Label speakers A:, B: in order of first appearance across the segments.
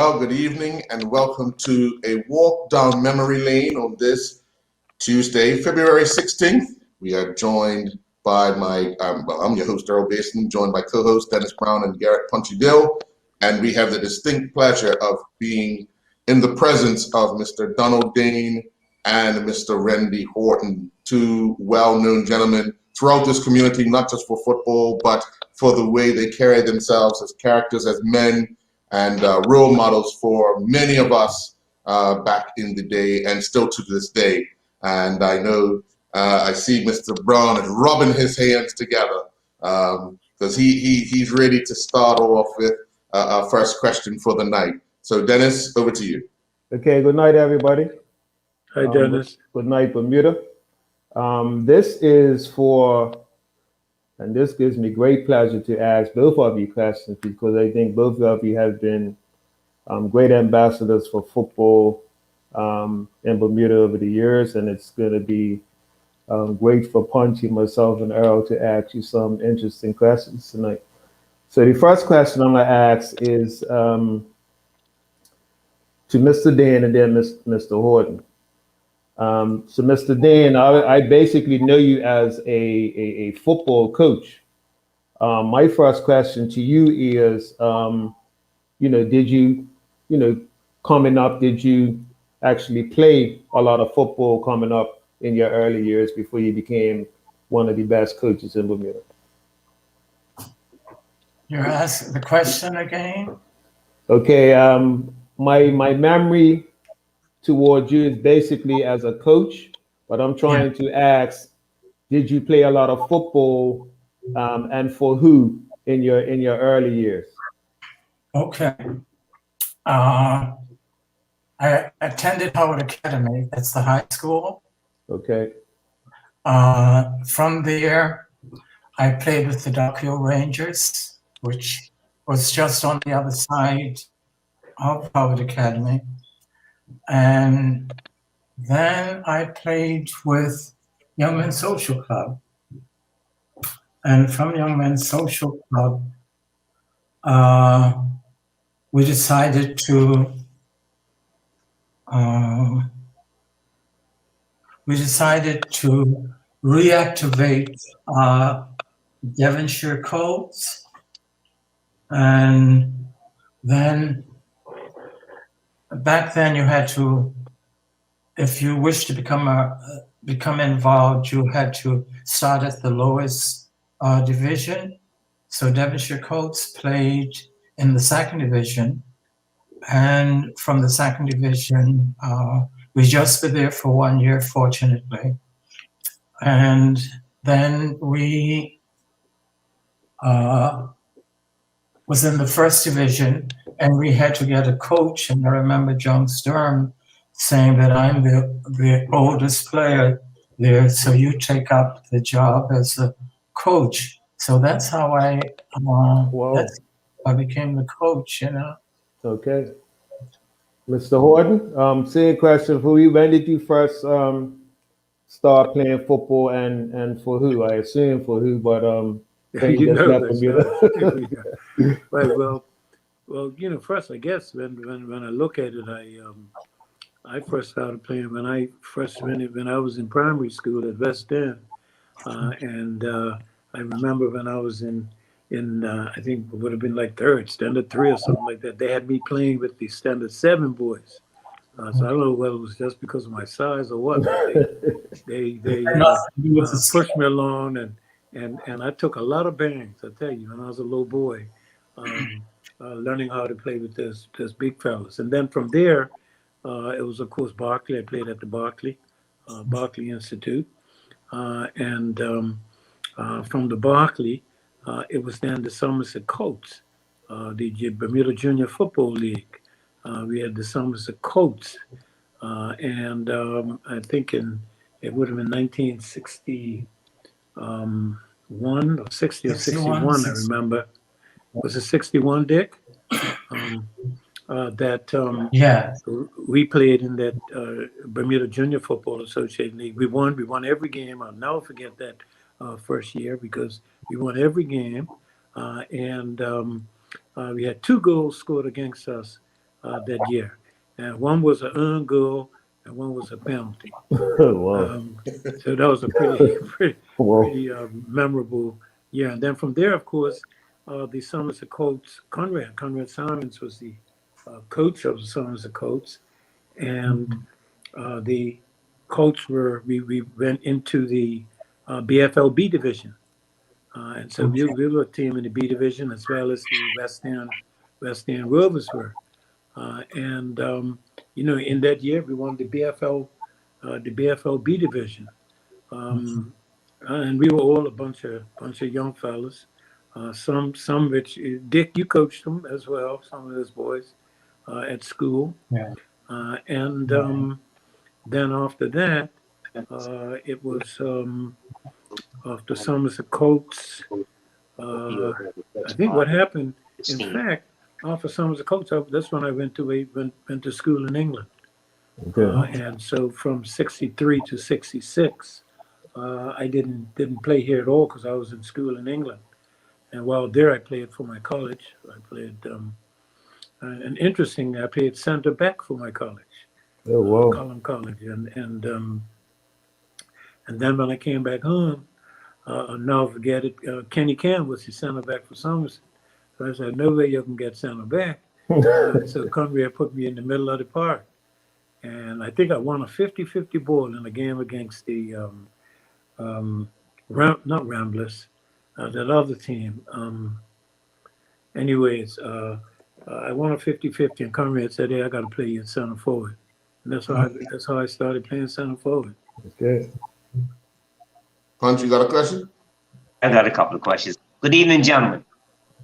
A: Well, good evening and welcome to a walk down memory lane on this Tuesday, February 16th. We are joined by I'm your host, Earl Basin, joined by co-hosts Dennis Brown and Garrett Punchy Dill. And we have the distinct pleasure of being in the presence of Mr. Donald Dane and Mr. Randy Horton, two well-known gentlemen throughout this community, not just for football, but for the way they carry themselves as characters, as men, and role models for many of us back in the day and still to this day. And I know I see Mr. Brown is rubbing his hands together because he's ready to start off with our first question for the night. So Dennis, over to you.
B: Okay, good night, everybody.
C: Hi, Dennis.
B: Good night, Bermuda. This is for, and this gives me great pleasure to ask both of you questions because I think both of you have been great ambassadors for football in Bermuda over the years, and it's going to be great for Punchy, myself, and Earl to ask you some interesting questions tonight. So the first question I'm going to ask is to Mr. Dan and then Mr. Horton. So Mr. Dan, I basically know you as a football coach. My first question to you is, did you, coming up, did you actually play a lot of football coming up in your early years before you became one of the best coaches in Bermuda?
C: You're asking the question again?
B: Okay, my memory towards you is basically as a coach, but I'm trying to ask, did you play a lot of football and for who in your early years?
C: Okay. I attended Howard Academy. That's the high school.
B: Okay.
C: From there, I played with the Dock Hill Rangers, which was just on the other side of Howard Academy. And then I played with Young Men's Social Club. And from Young Men's Social Club, we decided to reactivate Devonshire Colts, and then back then you had to, if you wished to become involved, you had to start at the lowest division. So Devonshire Colts played in the second division, and from the second division, we just were there for 1 year, fortunately. And then we was in the first division, and we had to get a coach. And I remember John Sturm saying that I'm the oldest player there, so you take up the job as a coach. So that's how I became the coach,
B: Okay. Mr. Horton, same question for you. When did you first start playing football and for who? I assume for who, but
D: first I guess when I look at it, I first started playing when I was in primary school at West End, and I remember when I was in I think it would have been like standard 3 or something like that. They had me playing with the standard 7 boys. So I don't know whether it was just because of my size or what. They pushed me along, and I took a lot of bangs. I tell you, when I was a little boy, learning how to play with this big fellas. And then from there, it was of course Berkeley. I played at the Berkeley Institute, and from the Berkeley. It was then the Somerset Colts, the Bermuda Junior Football League. We had the Somerset Colts, and I think it would have been 1961 or 60 or 61, I remember. Was it 61, Dick? We played in that Bermuda Junior Football Association League. We won every game. I'll never forget that first year because we won every game, and we had 2 goals scored against us that year. And one was an earned goal and one was a penalty.
B: Whoa.
D: So that was a pretty
B: Whoa.
D: memorable year. And then from there, of course, the Somerset Colts, Conrad Simons was the coach of the Somerset Colts, and the Colts we went into the BFLB division, and so we were a team in the B division as well as the West End Rovers were, and in that year we won the BFLB division, and we were all a bunch of young fellas. Some which Dick, you coached them as well. Some of those boys at school, and then after that, it was after Somerset Colts. I think what happened, in fact, after Somerset Colts, that's when I went to school in England, and so from '63 to '66, I didn't play here at all because I was in school in England. And while there, I played for my college. I played, and interesting, I played center back for my college, Column College. And then when I came back home, I'll never forget it. Kenny Cam was the center back for Somerset. So I said, no way you can get center back. So Conrad put me in the middle of the park. And I think I won a 50-50 ball in a game against the, not Ramblers, that other team. Anyways, I won a 50-50, and Conrad said, hey, I got to play you at center forward. And that's how I started playing center forward.
B: Okay.
A: Punch, you got a question?
E: I got a couple of questions. Good evening, gentlemen.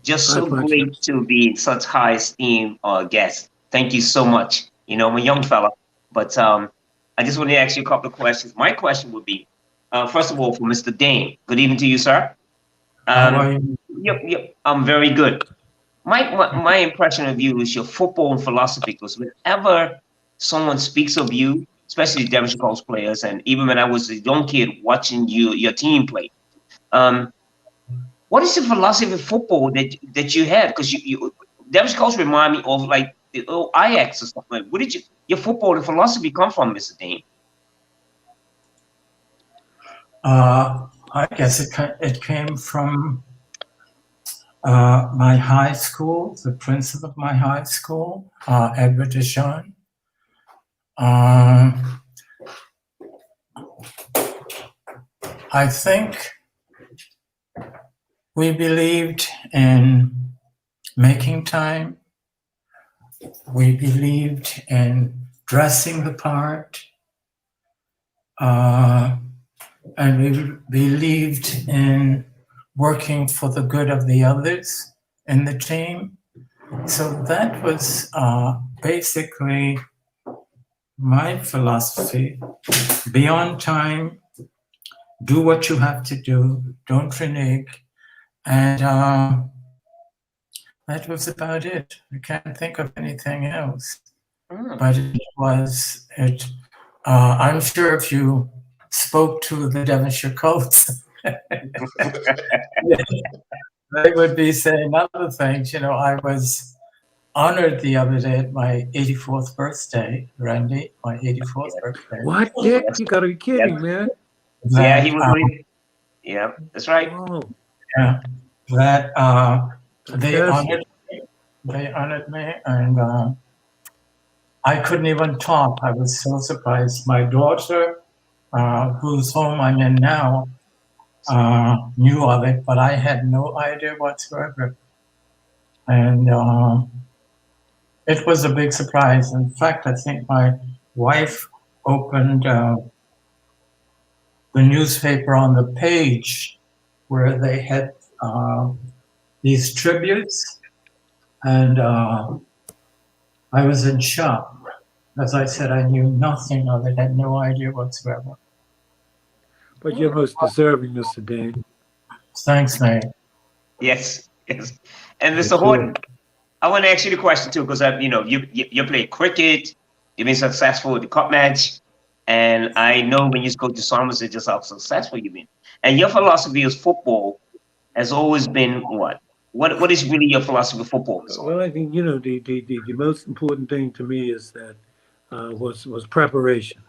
E: Just so great to be such high esteemed guest. Thank you so much. I'm a young fella, but I just want to ask you a couple of questions. My question would be, first of all, for Mr. Dane. Good evening to you, sir. Yep, I'm very good. My impression of you is your football and philosophy, because whenever someone speaks of you, especially Devonshire Colts players, and even when I was a young kid watching your team play, what is the philosophy of football that you have? Because you Devonshire Colts remind me of like the old Ajax or something. Where did your football and philosophy come from, Mr. Dane?
C: I guess it came from my high school, the principal of my high school, Edward Deshawn. I think we believed in making time. We believed in dressing the part. And we believed in working for the good of the others in the team. So that was basically my philosophy. Be on time, do what you have to do, don't renege. And that was about it. I can't think of anything else. But I'm sure if you spoke to the Devonshire Colts, they would be saying other things. I was honored the other day at my 84th birthday, Randy, my 84th birthday.
D: What, Dick? You gotta be kidding, man.
E: Yeah, he was. Yeah, that's right.
D: Oh.
C: Yeah, that they honored me, and I couldn't even talk. I was so surprised. My daughter, whose home I'm in now, knew of it, but I had no idea whatsoever. And it was a big surprise. In fact, I think my wife opened the newspaper on the page where they had these tributes, and I was in shock. As I said, I knew nothing of it, had no idea whatsoever.
D: But you're most deserving, Mr. Dane.
C: Thanks, man.
E: Yes. And Mr. Horton, I want to ask you the question too, because you play cricket, you've been successful with the cup match, and I know when you go to Somerset, just how successful you've been. And your philosophy is football has always been what? What is really your philosophy of football, Mr. Horton?
D: Well, I think the most important thing to me is that was preparation,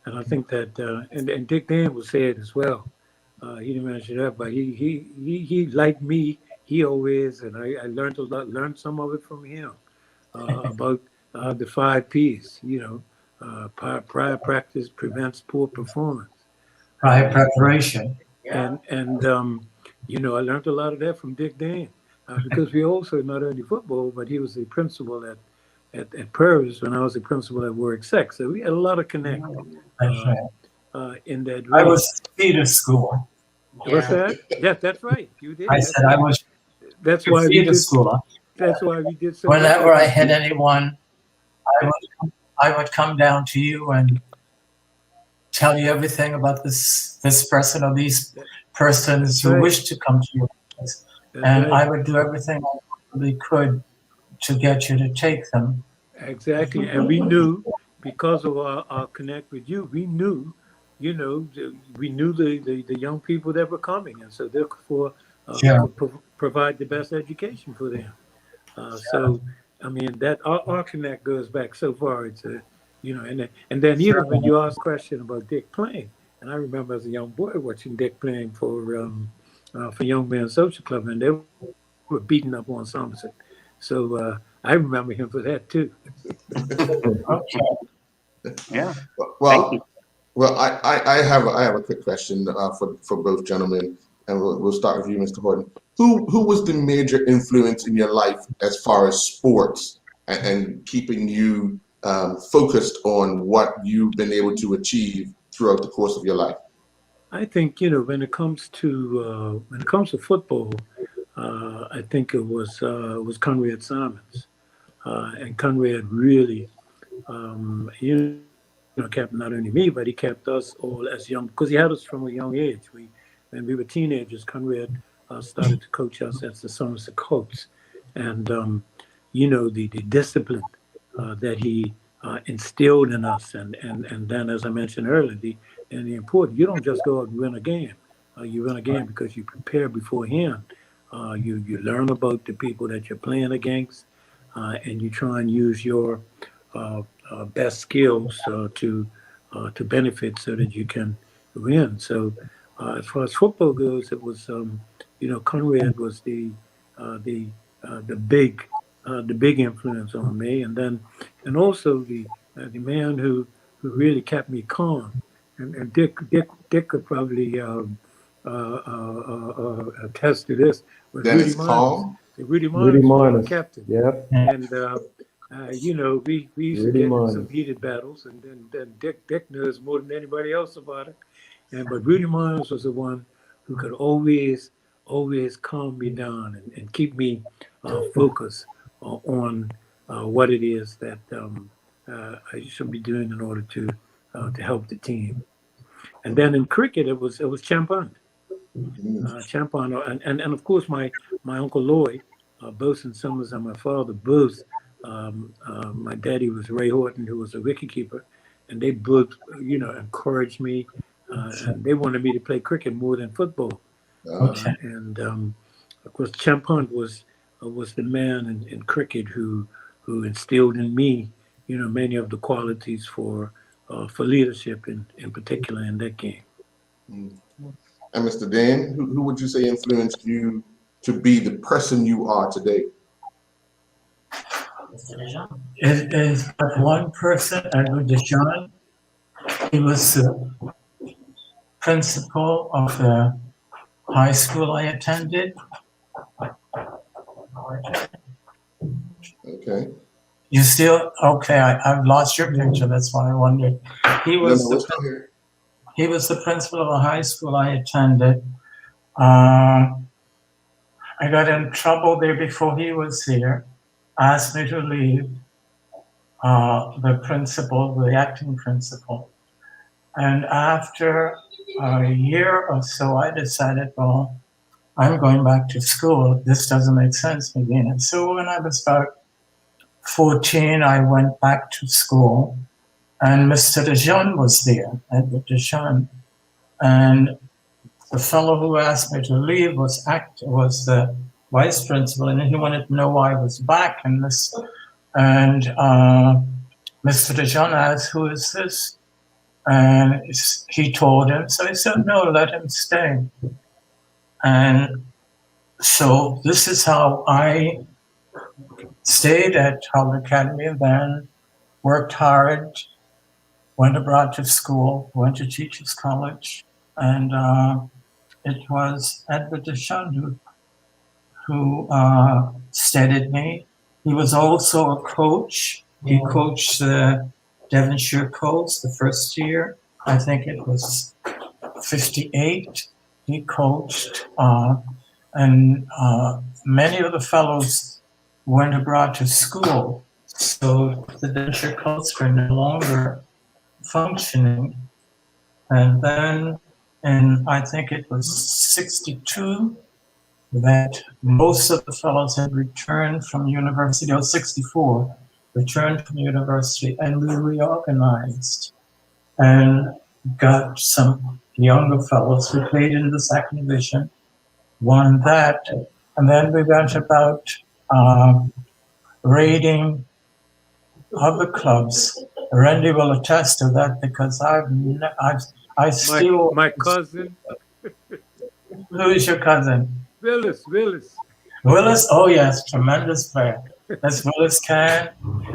D: and I think that and Dick Dan will say it as well. He didn't mention that, but he like me. He always, and I learned a lot, learned some of it from him about the 5 P's. Prior practice prevents poor performance.
C: Prior preparation.
D: And I learned a lot of that from Dick Dan because we also not only football, but he was the principal at Purvis when I was the principal at Warwick Sec. So we had a lot of connect in that.
C: I was feeder school.
D: What's that? Yes, that's right. You did.
C: I said I was.
D: That's why we
C: feeder
D: did.
C: school.
D: That's why we did. So
C: whenever I had anyone, I would come down to you and tell you everything about this person or these persons who wish to come to you. And I would do everything I possibly could to get you to take them.
D: Exactly. And we knew, because of our connect with you, we knew, we knew the young people that were coming. And so therefore, provide the best education for them. So, I mean, that our connect goes back so far. It's and then even when you asked a question about Dick playing, and I remember as a young boy watching Dick playing for Young Men's Social Club, and they were beating up on Somerset. So I remember him for that too.
E: Yeah.
A: Well, I have a quick question for both gentlemen, and we'll start with you, Mr. Horton. Who was the major influence in your life as far as sports and keeping you focused on what you've been able to achieve throughout the course of your life?
D: I think when it comes to football, I think it was Conrad Simons, and Conrad really kept not only me, but he kept us all as young, because he had us from a young age. When we were teenagers, Conrad started to coach us as the Somerset Colts, and the discipline that he instilled in us, and then, as I mentioned earlier, the important, you don't just go out and win a game. You win a game because you prepare beforehand. You learn about the people that you're playing against, and you try and use your best skills to benefit so that you can win. So as far as football goes, it was Conrad was the big influence on me, and also the man who really kept me calm. And Dick could probably attest to this.
A: Dennis Calm.
D: Rudy Marnes, captain.
B: Yep.
D: And we used to get in some heated battles, and then Dick knows more than anybody else about it. But Rudy Marnes was the one who could always calm me down and keep me focused on what it is that I should be doing in order to help the team. And then in cricket, it was Champagne. Champagne, and of course my uncle Lloyd, Bosun Summers, and my father both. My daddy was Ray Horton, who was a wicketkeeper, and they both, encouraged me, and they wanted me to play cricket more than football. And of course, Champagne was the man in cricket who instilled in me, many of the qualities for leadership in particular in that game.
A: And Mr. Dan, who would you say influenced you to be the person you are today?
C: It is but one person, Edward DeJohn. He was the principal of the high school I attended.
A: Okay.
C: You still okay? I've lost your picture. That's why I wondered. He was the principal of a high school I attended. I got in trouble there before he was here. Asked me to leave. The acting principal, and after a year or so, I decided, well, I'm going back to school. This doesn't make sense to me. And so when I was about 14, I went back to school, and Mr. DeJean was there, Edward DeJean. And the fellow who asked me to leave was vice principal, and he wanted to know why I was back in this. And Mr. DeJohn asked, "Who is this?" And he told him. So he said, "No, let him stay." And so this is how I stayed at Howard Academy, and then worked hard, went abroad to school, went to Teachers College, and it was Edward DeShun who steadied me. He was also a coach. He coached the Devonshire Colts the first year. I think it was 58. He coached, and many of the fellows went abroad to school. So the Devonshire Colts were no longer functioning. And then I think it was 62, that most of the fellows had returned from university, or 64, returned from university, and we reorganized and got some younger fellows who played in the second division, won that, and then we went about raiding other clubs. Randy will attest to that, because I still.
D: My cousin.
C: Who is your cousin?
D: Willis.
C: Willis, oh yes, tremendous player. That's Willis Can,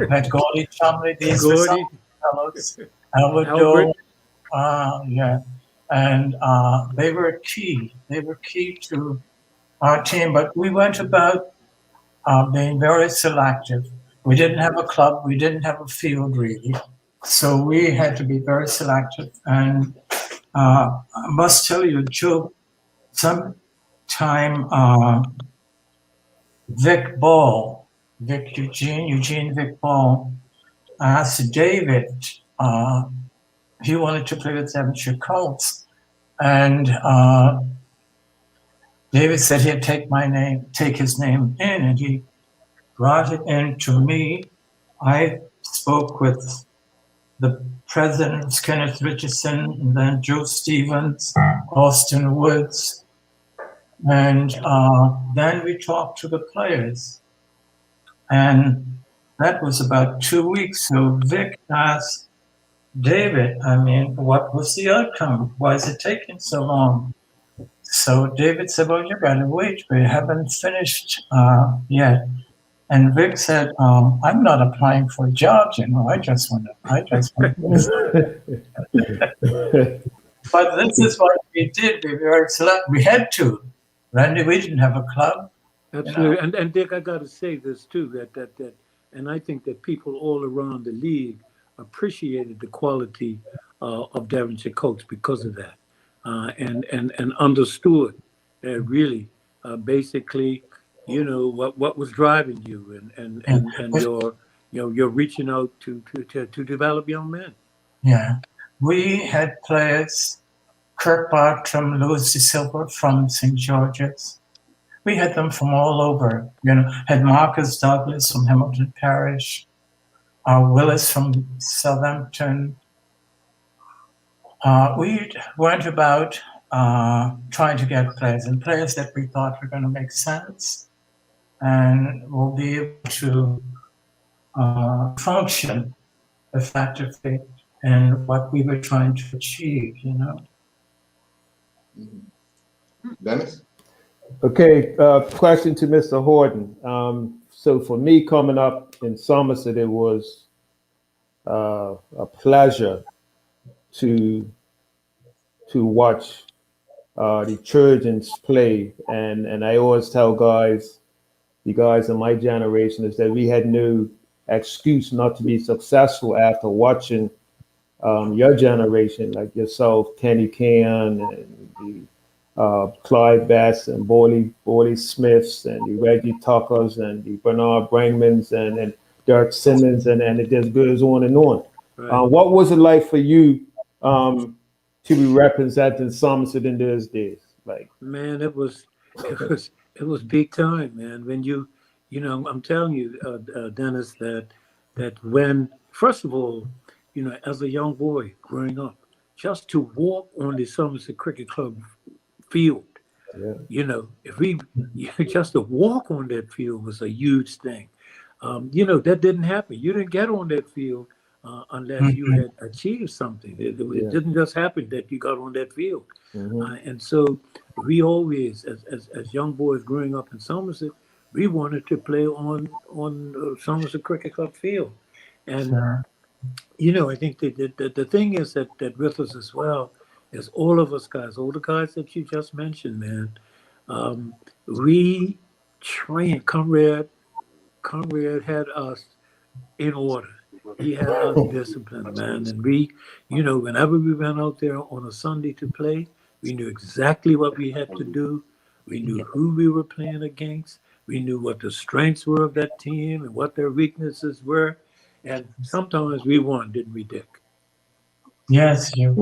C: had Gordy Chumley, these were some fellows. Albert. Yeah. And they were key. They were key to our team, but we went about being very selective. We didn't have a club, we didn't have a field really. So we had to be very selective. And I must tell you, Joe, sometime Vic Ball asked David, he wanted to play with Devonshire Colts, and David said he'd take his name in, and he brought it in to me. I spoke with the president, Kenneth Richardson, and then Joe Stevens, Austin Woods, and then we talked to the players. And that was about 2 weeks. So Vic asked David, what was the outcome? Why is it taking so long? So David said, well, you gotta wait. We haven't finished yet. And Vic said, I'm not applying for jobs, I just want to. But this is what we did. We were select. We had to. Randy, we didn't have a club.
D: Absolutely. And Dick, I got to say this too, that, and I think that people all around the league appreciated the quality of Devonshire Colts because of that, and understood really basically, what was driving you, and you're reaching out to develop young men.
C: Yeah, we had players, Kirk Bartram, Louis De Silva from St. George's. We had them from all over. Had Marcus Douglas from Hamilton Parish, Willis from Southampton. We went about trying to get players, and players that we thought were going to make sense and will be able to function effectively in what we were trying to achieve,
A: Dennis?
B: Okay, question to Mr. Horton. So for me coming up in Somerset, it was a pleasure to watch the Trojans play, and I always tell the guys in my generation, is that we had no excuse not to be successful after watching your generation, like yourself, Kenny Can, and the Clyde Bass and Borley Smiths and the Reggie Tuckers and the Bernard Brangmans and Dirk Simmons, and it just goes on and on.
D: Right.
B: What was it like for you to be representing Somerset in those days? Like, man,
D: it was big time, man. When I'm telling you, Dennis, that when, first of all, as a young boy growing up, just to walk on the Somerset Cricket Club field
B: Yeah.
D: You know, if we just to walk on that field was a huge thing. You know, that didn't happen. You didn't get on that field unless you had achieved something. It
B: Yeah.
D: didn't just happen that you got on that field.
B: Mm-hmm.
D: And so we always, as young boys growing up in Somerset, we wanted to play on Somerset Cricket Club field. And
C: Sure.
D: you know, I think the thing is that with us as well is all of us guys, all the guys that you just mentioned, man. We trained. Conrad had us in order. He had us disciplined, man. And we, you know, whenever we went out there on a Sunday to play, we knew exactly what we had to do. We knew who we were playing against. We knew what the strengths were of that team and what their weaknesses were. And sometimes we won, didn't we, Dick?
C: Yes, you.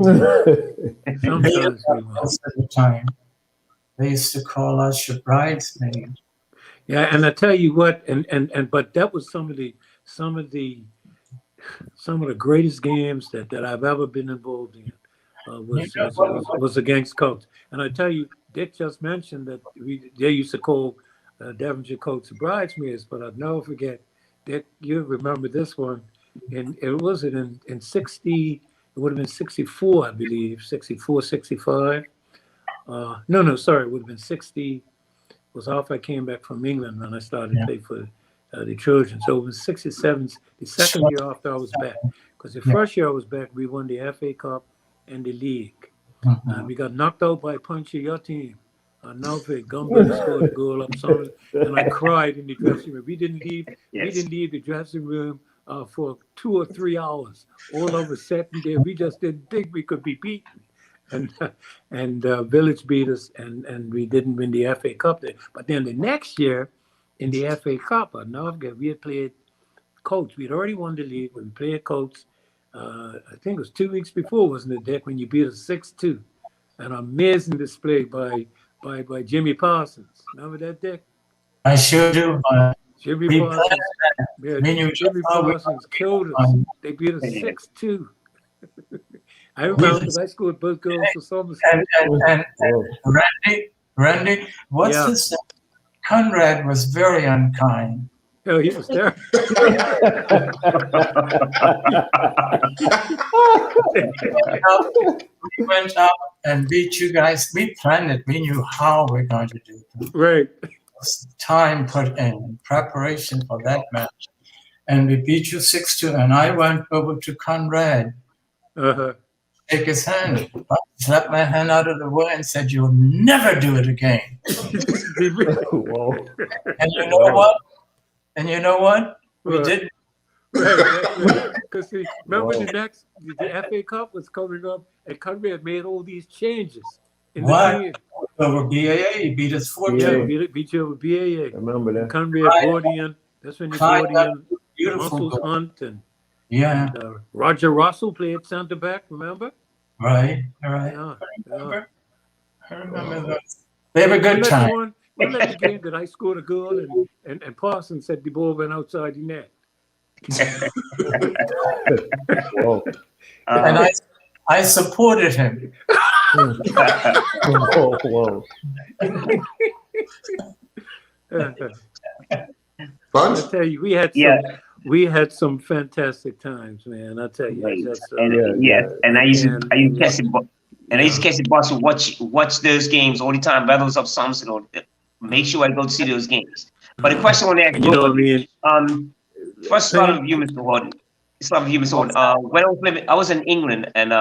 D: Sometimes we won.
C: Most of the time, they used to call us your bridesmaid.
D: Yeah, and I tell you what, but that was some of the greatest games that I've ever been involved in. Was against Colts. And I tell you, Dick just mentioned that they used to call Devonshire Colts bridesmaids, but I'll never forget. Dick, you remember this one? And it was in 60. It would have been 64, I believe, 64, 65. No, sorry, it would have been 60. Was after I came back from England and I started to play for the children. So it was 67, the second year after I was back. Because the first year I was back, we won the FA Cup and the league. We got knocked out by Punchy, your team. Nalve Gumbo scored a goal up some, and I cried in the dressing room. We didn't leave the dressing room for 2 or 3 hours. All over sitting there. We just didn't think we could be beaten. And Village beat us, and we didn't win the FA Cup there. But then the next year, in the FA Cup, we had played Colts. We'd already won the league, but we played Colts. I think it was 2 weeks before, wasn't it, Dick, when you beat us 6-2? An amazing display by Jimmy Parsons. Remember that, Dick?
C: I sure do.
D: Jimmy Parsons killed us. They beat us 6-2. I remember because I scored both goals for Somerset.
C: And Randy, what's this? Conrad was very unkind.
D: Oh, he was there.
C: We went up and beat you guys. We planned it. We knew how we're going to do it.
D: Right.
C: Time put in preparation for that match. And we beat you 6-2. And I went over to Conrad. Shake his hand. I slapped my hand out of the way and said, "You'll never do it again."
B: Whoa.
C: And you know what? We did.
D: Because remember the FA Cup was coming up, and Conrad made all these changes in the game.
C: Over BAA, he beat us 4-2.
D: Yeah, beat you over BAA.
B: I remember that.
D: Conrad brought in. That's when he brought in Russell's Hunt and Roger Russell played center back. Remember?
C: Right.
D: Yeah.
C: I remember those. They were good times.
D: Remember the game that I scored a goal and Parsons said the ball went outside the net.
B: Whoa.
C: And I supported him.
B: Whoa.
A: Fun?
D: I tell you, we had some fantastic times, man. I tell you,
E: and I used to catch the bus to watch those games all the time. Battles of Somerset. Make sure I go to see those games. But the question I want to ask
D: you know what I mean?
E: First, start with you, Mr. Horton. When I was in England, and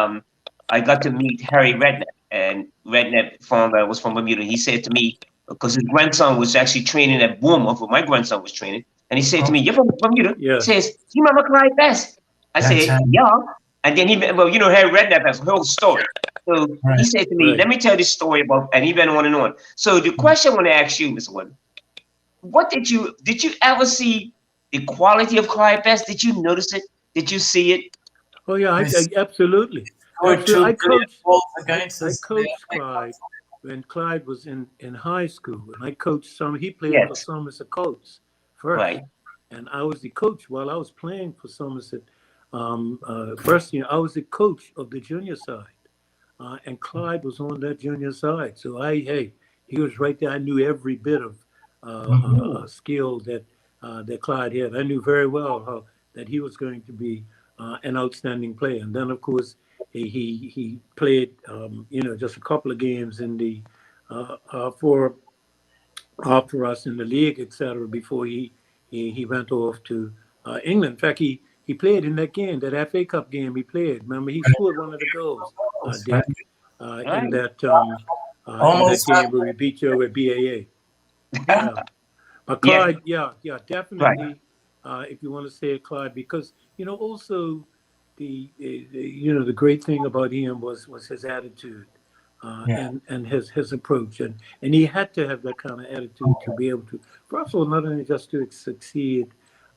E: I got to meet Harry Redknapp, and Redknapp was from Bermuda. He said to me, because his grandson was actually training at Bournemouth, where my grandson was training, and he said to me, "You're from Bermuda."
D: Yeah.
E: He says, "You remember Clyde Best?" I said, "Yeah." And then Harry Redknapp has a whole story. So he said to me, "Let me tell this story about," and he went on and on. So the question I want to ask you, Mr. Horton, did you ever see the quality of Clyde Best? Did you notice it? Did you see it?
D: Oh yeah, I absolutely. I coached Clyde when Clyde was in high school, and I coached he played for Somerset Colts first.
E: Right.
D: And I was the coach while I was playing for Somerset. First year, I was the coach of the junior side, and Clyde was on that junior side. So he was right there. I knew every bit of skill that Clyde had. I knew very well that he was going to be an outstanding player. And then, of course, he played, just a couple of games in the for us in the league, etc. Before he went off to England. In fact, he played in that game, that FA Cup game. He played. Remember, he scored one of the goals, Dick, in that game where we beat you with BAA. Yeah. But Clyde, yeah, definitely. If you want to say it, Clyde, because also the great thing about him was his attitude and his approach, and he had to have that kind of attitude to be able to, first of all, not only just to succeed,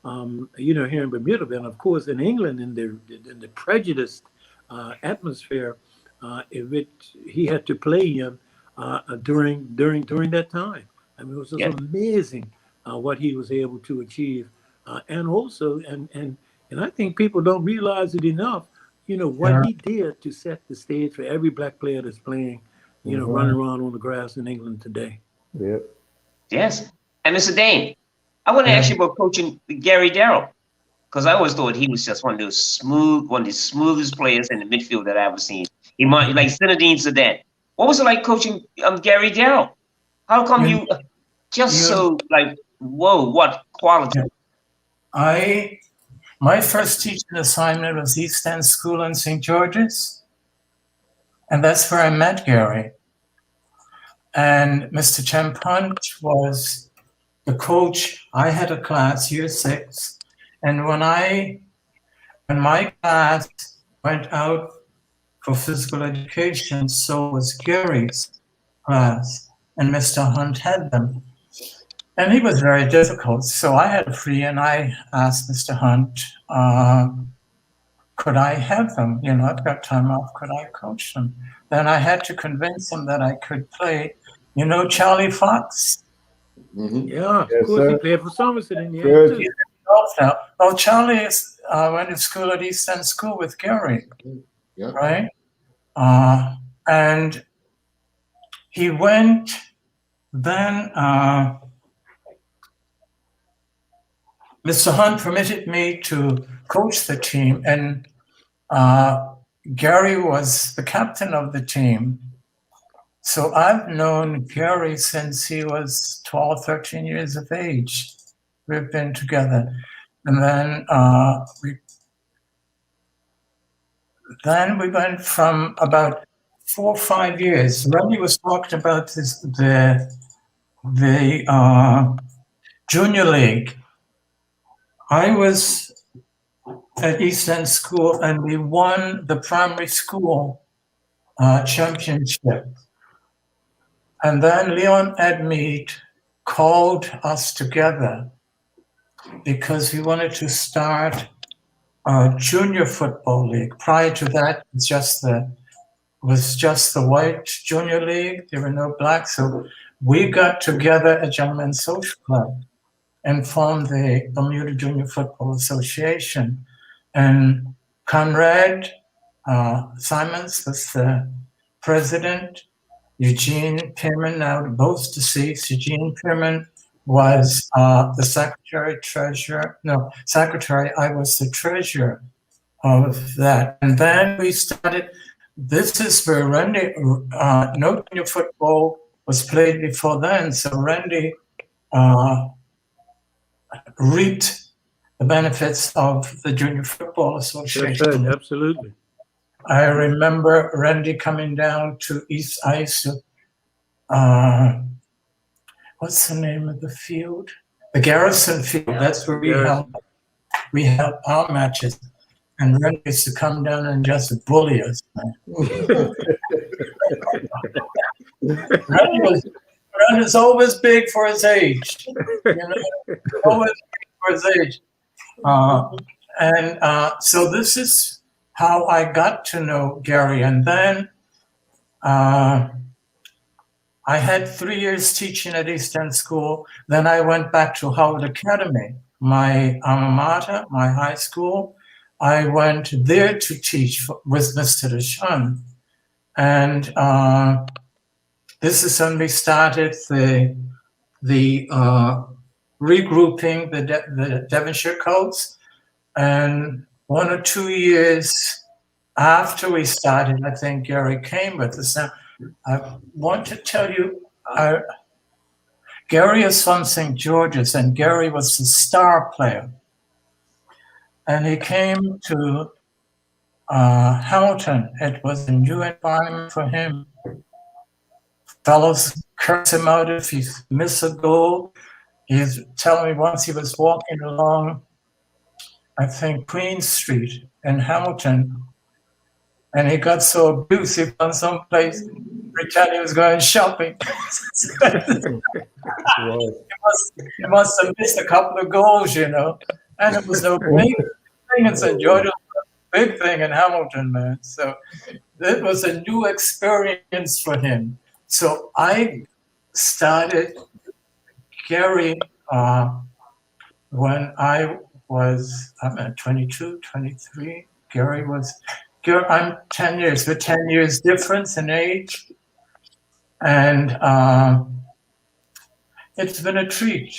D: here in Bermuda, but of course in England, in the prejudiced atmosphere in which he had to play in during that time. I mean, it was just amazing what he was able to achieve, and also, and I think people don't realize it enough. What he did to set the stage for every black player that's playing, running around on the grass in England today.
B: Yeah.
E: Yes. And Mr. Dane, I want to ask you about coaching Gary Darrell, because I always thought he was just one of the smoothest players in the midfield that I ever seen. He might like Zinedine Zidane. What was it like coaching Gary Darrell? How come you just so like, whoa, what quality?
C: My first teaching assignment was East End School in St. George's, and that's where I met Gary. And Mr. Champunt was the coach. I had a class, year 6, and when my class went out for physical education, so was Gary's class, and Mr. Hunt had them. And he was very difficult. So I had free, and I asked Mr. Hunt, could I have them? I've got time off. Could I coach them? Then I had to convince him that I could play. Charlie Fox?
A: Mm-hmm.
D: Yeah, of course. He played for Somerset in the end, too.
C: Well, Charlie went to school at East End School with Gary, right? And he went then... Mr. Hunt permitted me to coach the team, and Gary was the captain of the team. So I've known Gary since he was 12, 13 years of age. We've been together. And then we went from about 4 or 5 years. Randy was talking about the junior league. I was at East End School, and we won the primary school championship. And then Leon Edmead called us together because he wanted to start a junior football league. Prior to that, it was just the white junior league. There were no blacks. So we got together a gentleman's social club and formed the Bermuda Junior Football Association. And Conrad Simons was the president. Eugene Pierman, now both deceased. Eugene Pierman was the secretary. I was the treasurer of that. And then we started, this is where Randy, no junior football was played before then. So Randy reaped the benefits of the Junior Football Association.
D: That's right, absolutely.
C: I remember Randy coming down to East Ice. What's the name of the field? The Garrison Field. That's where we held our matches. And Randy used to come down and just bully us. Randy's always big for his age. Always big for his age. So this is how I got to know Gary. And then I had 3 years teaching at East End School. Then I went back to Howard Academy, my alma mater, my high school. I went there to teach with Mr. Deshawn. And this is when we started the regrouping the Devonshire Colts, and 1 or 2 years after we started, I think Gary came with us. Now, I want to tell you, Gary is from St. George's, and Gary was the star player. And he came to Hamilton. It was a new environment for him. Fellows curse him out if he missed a goal. He's telling me once he was walking along, I think, Queen Street in Hamilton, and he got so abused, he found some place pretending he was going shopping. He must have missed a couple of goals, you know. And it was no big thing in St. George, big thing in Hamilton, man. So it was a new experience for him. So I started Gary when I was, I'm at 22, 23. I'm 10 years, we're 10 years difference in age. And it's been a treat.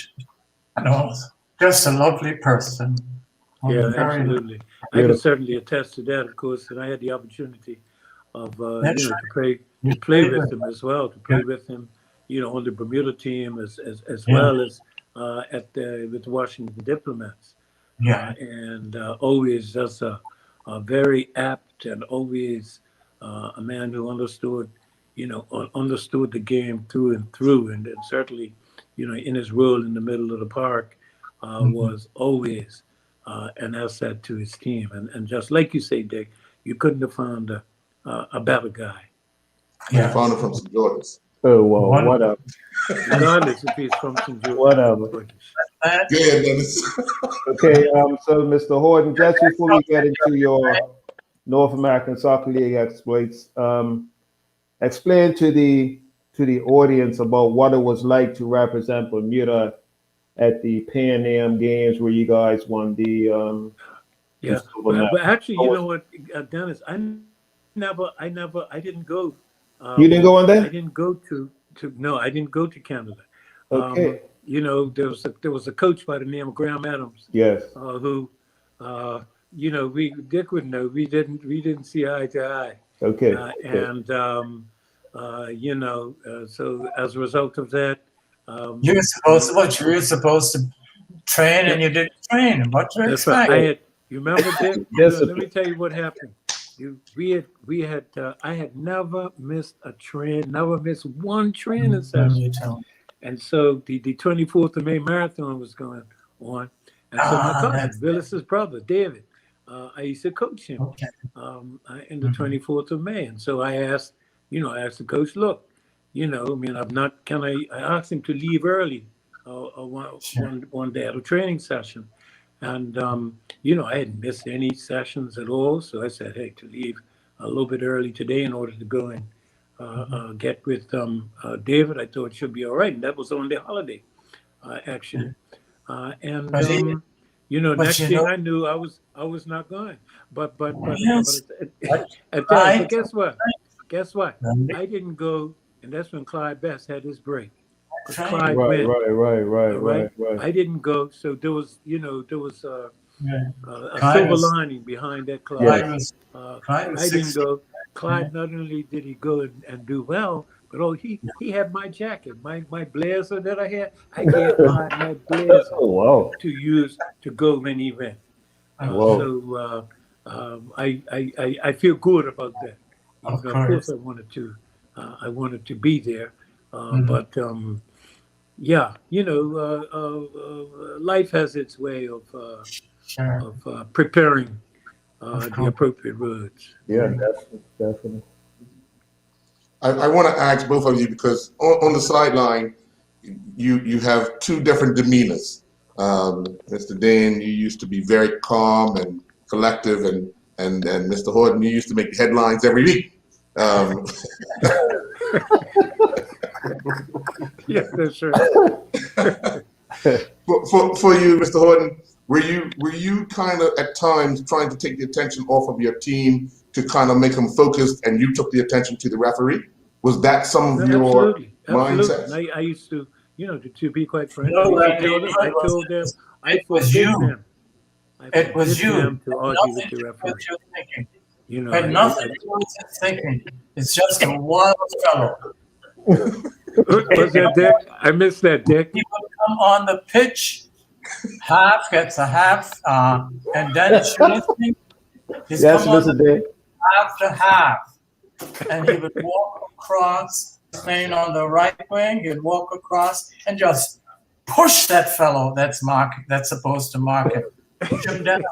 C: You know, just a lovely person.
D: Yeah, absolutely. I can certainly attest to that, of course, and I had the opportunity of to play with him as well, to play with him, you know, on the Bermuda team as well as with the Washington Diplomats.
C: Yeah,
D: and always just a very apt and always a man who understood, you know, understood the game through and through, and certainly, you know, in his role in the middle of the park, was always an asset to his team. And just like you say, Dick, you couldn't have found a better guy.
A: Yeah, found him from St. George's.
B: Oh, well, what up?
D: Regardless if he's from St. George's.
B: Whatever.
A: Yeah, Dennis.
B: Okay, so Mr. Horton, just before we get into your North American Soccer League exploits, explain to the audience about what it was like to represent Bermuda at the Pan Am Games where you guys won the
D: but actually, you know what, Dennis, I didn't go.
B: You didn't go on there?
D: I didn't go to I didn't go to Canada.
B: Okay.
D: You know, there was a coach by the name of Graham Adams.
B: Yes.
D: Who, you know, Dick would know we didn't see eye to eye.
B: Okay.
D: And you know, so as a result of that,
C: you were supposed to train, and you didn't train. What to expect?
D: Right. You remember, Dick?
B: Yes.
D: Let me tell you what happened. I had never missed a train, never missed one training session. And so the 24th of May marathon was going on. And so my cousin, Willis's brother, David, I used to coach him in the 24th of May. And so I asked the coach, look, you know, I mean, I asked him to leave early one day at a training session. And, you know, I hadn't missed any sessions at all. So I said, hey, to leave a little bit early today in order to go and get with David, I thought it should be all right. And that was on the holiday, actually. You know, next thing I knew, I was not going. But guess what? Guess what? I didn't go, and that's when Clyde Best had his break. Clyde went. Right. I didn't go, so there was a silver lining behind that, Clyde.
C: Yes.
D: I didn't go. Clyde not only did he go and do well, but he had my jacket, my blazer that I had. I gave Clyde my blazer to use to go when he went. So I feel good about that. Of course, I wanted to be there, but yeah, you know, life has its way of preparing the appropriate words.
B: Yeah, definitely.
A: I want to ask both of you, because on the sideline, you have two different demeanors. Mr. Dane, you used to be very calm and collective, and Mr. Horton, you used to make headlines every week.
D: Yes, that's right.
A: For you, Mr. Horton, were you kind of at times trying to take the attention off of your team to kind of make them focused, and you took the attention to the referee? Was that some of your
D: Absolutely.
A: mindsets?
D: And I used to, to be quite frank,
C: No,
D: I used to
C: Randy,
D: tell them, I told them, I
C: it was
D: forbid
C: you.
D: them. I
C: It was
D: forbid
C: you.
D: them to argue with
C: Nothing
D: the
C: to do
D: referee.
C: with your thinking.
D: You know,
C: But nothing to do with his thinking. It's just a wild fellow.
D: was that Dick? I missed that, Dick.
C: He would come on the pitch, half gets a half, and then he's
B: Yes,
C: come on
B: Mr.
C: the
B: Day.
C: half to half, and he would walk across, playing on the right wing. He'd walk across and just push that fellow that's supposed to mark him, push him down,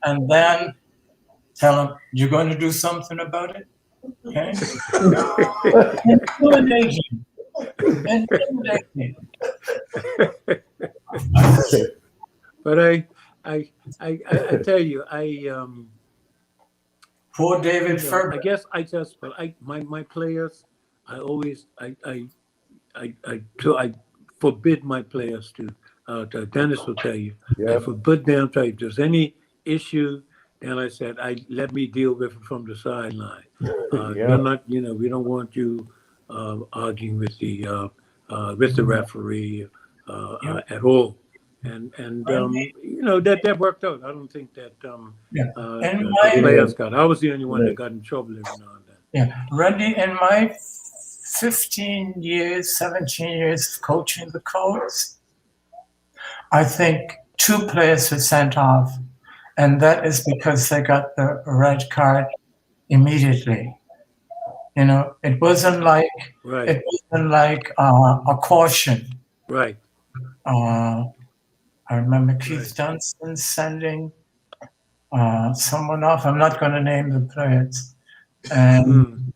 C: and then tell him, "You're going to do something about it." Okay? Intimidation.
D: But I tell you,
C: Poor David Ferbert.
D: I guess my players, I forbid my players to Dennis will tell you, I forbid them to, if there's any issue, then I said, let me deal with it from the sideline. You're not, we don't want you arguing with the referee at all. And that worked out. I don't think that the players got. I was the only one that got in trouble every now and then.
C: Yeah, Randy, in my 17 years of coaching the Colts, I think 2 players were sent off, and that is because they got the red card immediately. It wasn't like a caution.
D: Right.
C: I remember Keith Dunstan sending someone off. I'm not going to name the players. And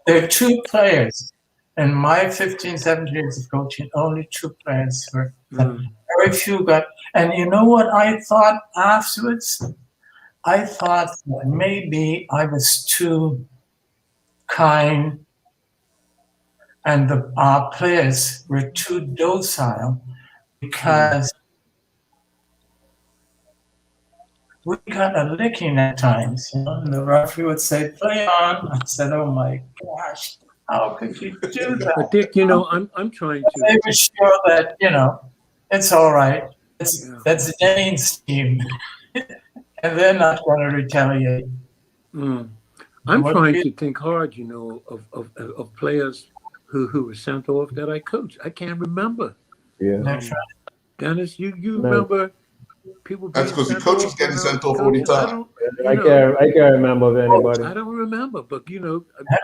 C: there are 2 players. In my 15, 17 years of coaching, only 2 players were. Very few got. And you know what I thought afterwards? I thought that maybe I was too kind and our players were too docile, because we got a licking at times, and the referee would say, "Play on." I said, "Oh my gosh, how could you do that?"
D: But Dick, I'm trying to.
C: They were sure that it's all right. That's Dane's team, and they're not going to retaliate.
D: I'm trying to think hard, of players who were sent off that I coached. I can't remember.
B: Yeah.
D: Dennis, you remember people?
A: That's because the coach was getting sent off all the time.
B: I can't remember of anybody.
D: I don't remember, but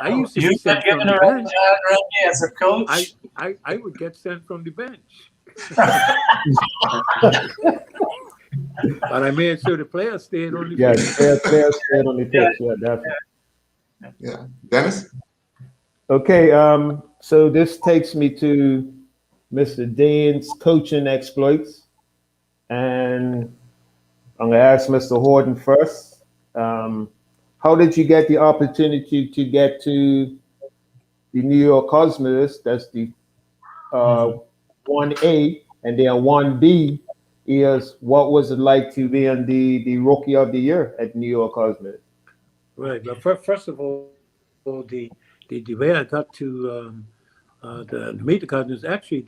D: I used to be sent from the bench.
C: As a coach,
D: I would get sent from the bench. But I made sure the players stayed on the pitch.
B: Yeah, players stayed on the pitch. Yeah, definitely.
A: Yeah, Dennis.
B: Okay, so this takes me to Mr. Dane's coaching exploits, and I'm gonna ask Mr. Horton first. How did you get the opportunity to get to the New York Cosmos? That's the 1A, and then 1B is what was it like to be in the Rookie of the Year at New York Cosmos?
D: Right. But first of all, the way I got to meet the Cosmos, actually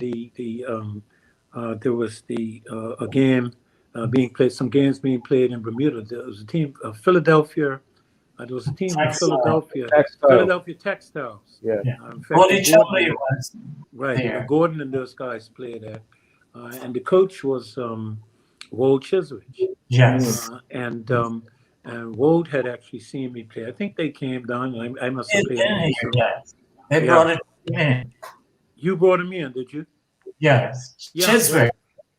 D: there was a game being played. Some games being played in Bermuda. There was a team of Philadelphia. There was a team in Philadelphia. Philadelphia Textiles.
B: Yeah.
D: Right. Gordon and those guys played there. And the coach was Wold Chiswick.
C: Yes.
D: And Wold had actually seen me play. I think they came down, and I must have played.
C: They brought it in.
D: You brought him in, did you?
C: Yes. Chiswick.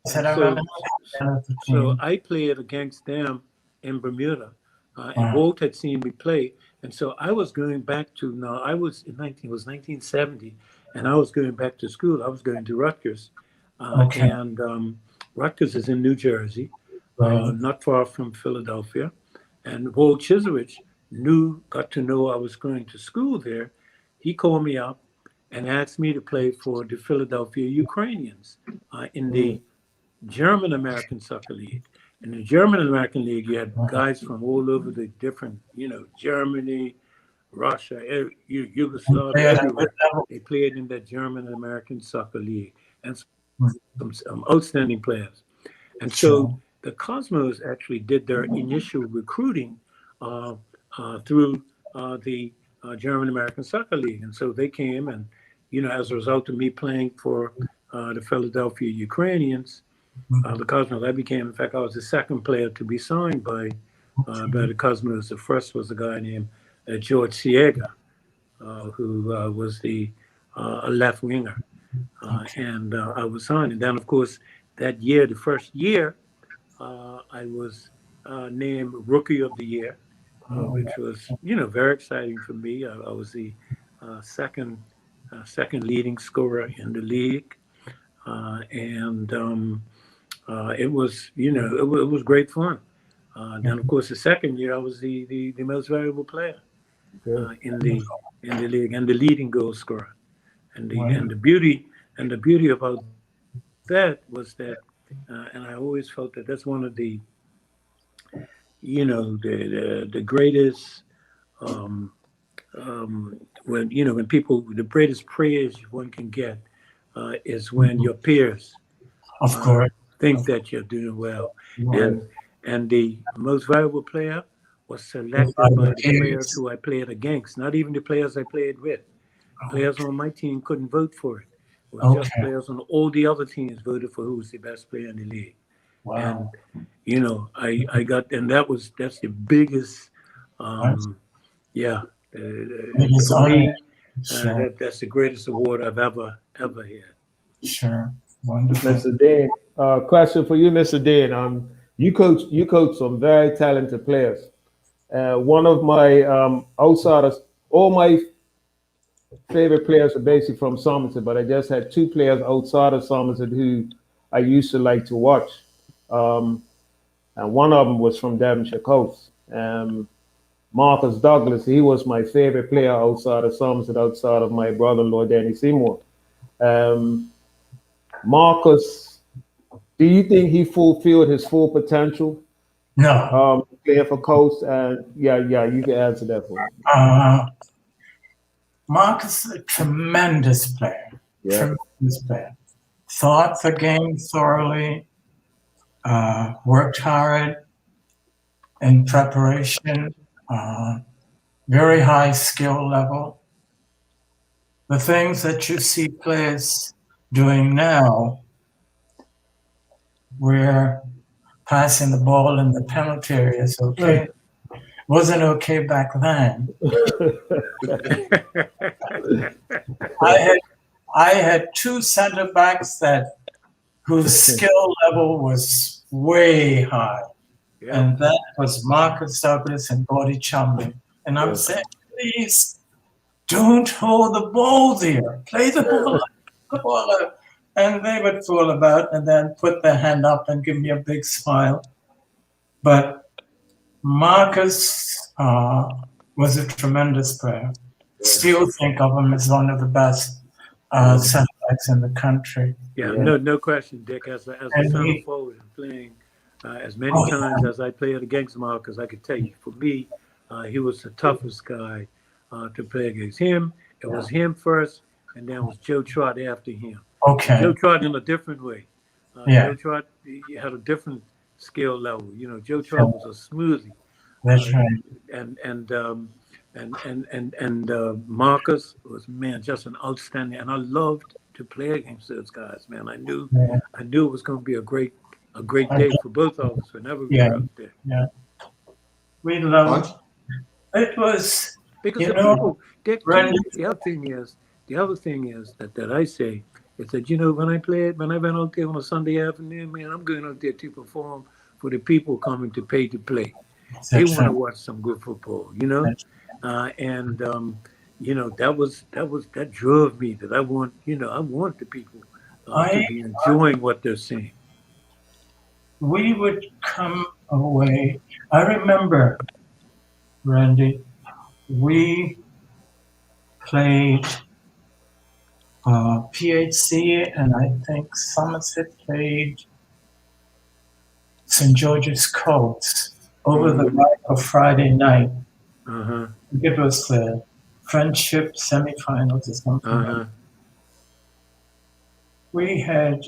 D: So I played against them in Bermuda, and Wold had seen me play. And so I was going back to, it was 1970, and I was going back to school. I was going to Rutgers. And Rutgers is in New Jersey, not far from Philadelphia. And Wold Chiswick got to know I was going to school there. He called me up and asked me to play for the Philadelphia Ukrainians in the German American Soccer League. In the German American League, you had guys from all over the different, Germany, Russia, Yugoslavia, everywhere. They played in the German and American Soccer League, and some outstanding players. And so the Cosmos actually did their initial recruiting through the German American Soccer League. And so they came, and as a result of me playing for the Philadelphia Ukrainians, the Cosmos, in fact, I was the second player to be signed by the Cosmos. The first was a guy named George Siega, who was a left winger. And I was signed. And then, of course, that year, the first year, I was named Rookie of the Year, which was, very exciting for me. I was the second leading scorer in the league. And it was, it was great fun. Then, of course, the second year, I was the most valuable player in the league and the leading goal scorer. And the beauty about that was that, and I always felt that that's one of the, the greatest, when people, the greatest praise one can get is when your peers,
C: of course,
D: think that you're doing well. And the most valuable player was selected by the players who I played against, not even the players I played with. Players on my team couldn't vote for it. It was just players on all the other teams voted for who was the best player in the league.
C: Wow.
D: And I got, and that's the biggest, for me, that's the greatest award I've ever had.
C: Sure, wonderful.
B: Mr. Dean, question for you, Mr. Dean. You coach some very talented players. One of my outsiders, all my favorite players are basically from Somerset, but I just had two players outside of Somerset who I used to like to watch. And one of them was from Devonshire Coast. Marcus Douglas, he was my favorite player outside of Somerset, outside of my brother-in-law, Danny Seymour. Marcus, do you think he fulfilled his full potential?
C: No.
B: Playing for Coast? Yeah, you can answer that for me.
C: Marcus is a tremendous player. Yeah. Tremendous player. Thought the game thoroughly, worked hard in preparation, very high skill level. The things that you see players doing now, where passing the ball in the penalty area is okay, wasn't okay back then. I had two center backs whose skill level was way high. Yeah. And that was Marcus Douglas and Gordy Chumley. And I'm saying, please don't hold the ball there. Play the ball out. And they would fool about and then put their hand up and give me a big smile. But Marcus was a tremendous player. Still think of him as one of the best center backs in the country.
D: Yeah, no question, Dick. As a center forward and playing as many times as I played against Marcus, I could tell you, for me, he was the toughest guy to play against. Him, it was him first, and then it was Joe Trott after him.
C: Okay.
D: Joe Trott in a different way. Joe Trott, he had a different skill level. Joe Trott was a smoothie.
C: That's right.
D: And Marcus was, man, just an outstanding. And I loved to play against those guys, man. I knew it was going to be a great day for both of us whenever we were out there.
C: Yeah, we loved. It was
D: because people. Dick, the other thing is that I say is that when I went out there on a Sunday afternoon, man, I'm going out there to perform for the people coming to pay to play. They want to watch some good football, that drove me. That I want the people to be enjoying what they're seeing.
C: We would come away. I remember, Randy, we played PHC, and I think Somerset played St. George's Coast over the night of Friday night. it was the friendship semifinals or something.
D: Uh-huh.
C: We had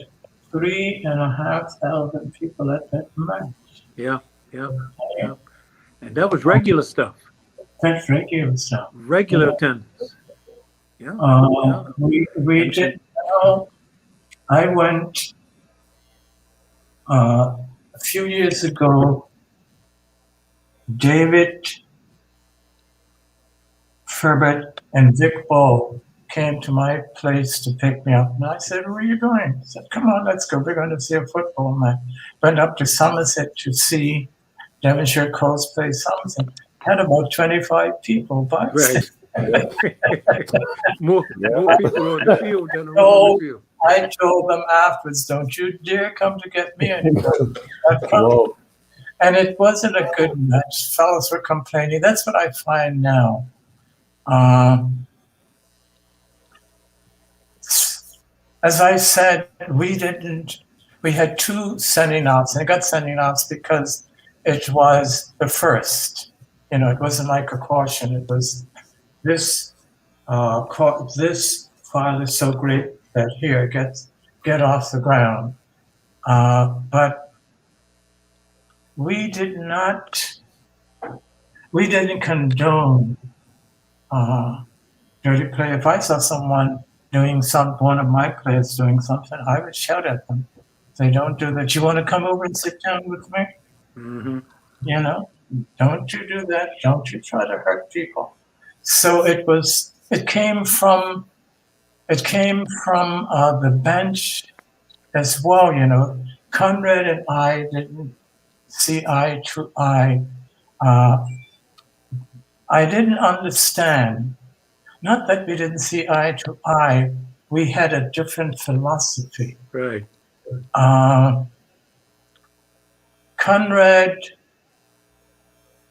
C: 3,500 people at that match.
D: Yeah. And that was regular stuff.
C: That's regular stuff.
D: Regular attendance. Yeah.
C: We did. I went a few years ago. David, Ferbert, and Vic Ball came to my place to pick me up. And I said, "Where are you going?" He said, "Come on, let's go. We're going to see a football match." Went up to Somerset to see Devonshire Colts play Somerset. Had about 25 people, but
D: Right. more people on the field than around the field.
C: I told them afterwards, "Don't you dare come to get me anymore."
B: Whoa.
C: And it wasn't a good match. Fellows were complaining. That's what I find now. As I said, we had two sending outs, and I got sending outs because it was the first. You know, it wasn't like a caution. It was this file is so great that here, get off the ground. But we didn't condone dirty play. If I saw someone one of my players doing something, I would shout at them. Say, "Don't do that. You want to come over and sit down with me?"
D: Mm-hmm.
C: You know, don't you do that. Don't you try to hurt people. So it came from the bench as well. You know, Conrad and I didn't see eye to eye. I didn't understand. Not that we didn't see eye to eye. We had a different philosophy.
D: Right.
C: Conrad,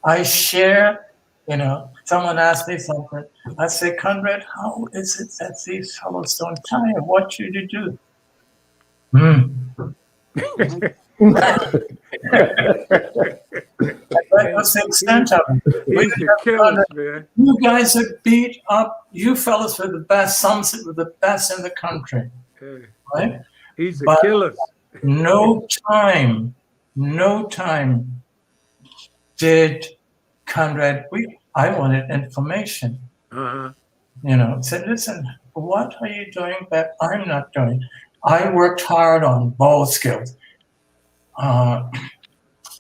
C: I share, you know, someone asked me something. I say, "Conrad, how is it that these fellows don't tell you what you to do?" That was the extent of it.
D: He's the killer, man.
C: You guys are beat up. You fellas were the best. Some were the best in the country, right?
D: He's a
C: But
D: killer.
C: no time did Conrad. I wanted information.
D: Uh-huh.
C: You know, said, "Listen, what are you doing that I'm not doing?" I worked hard on ball skills.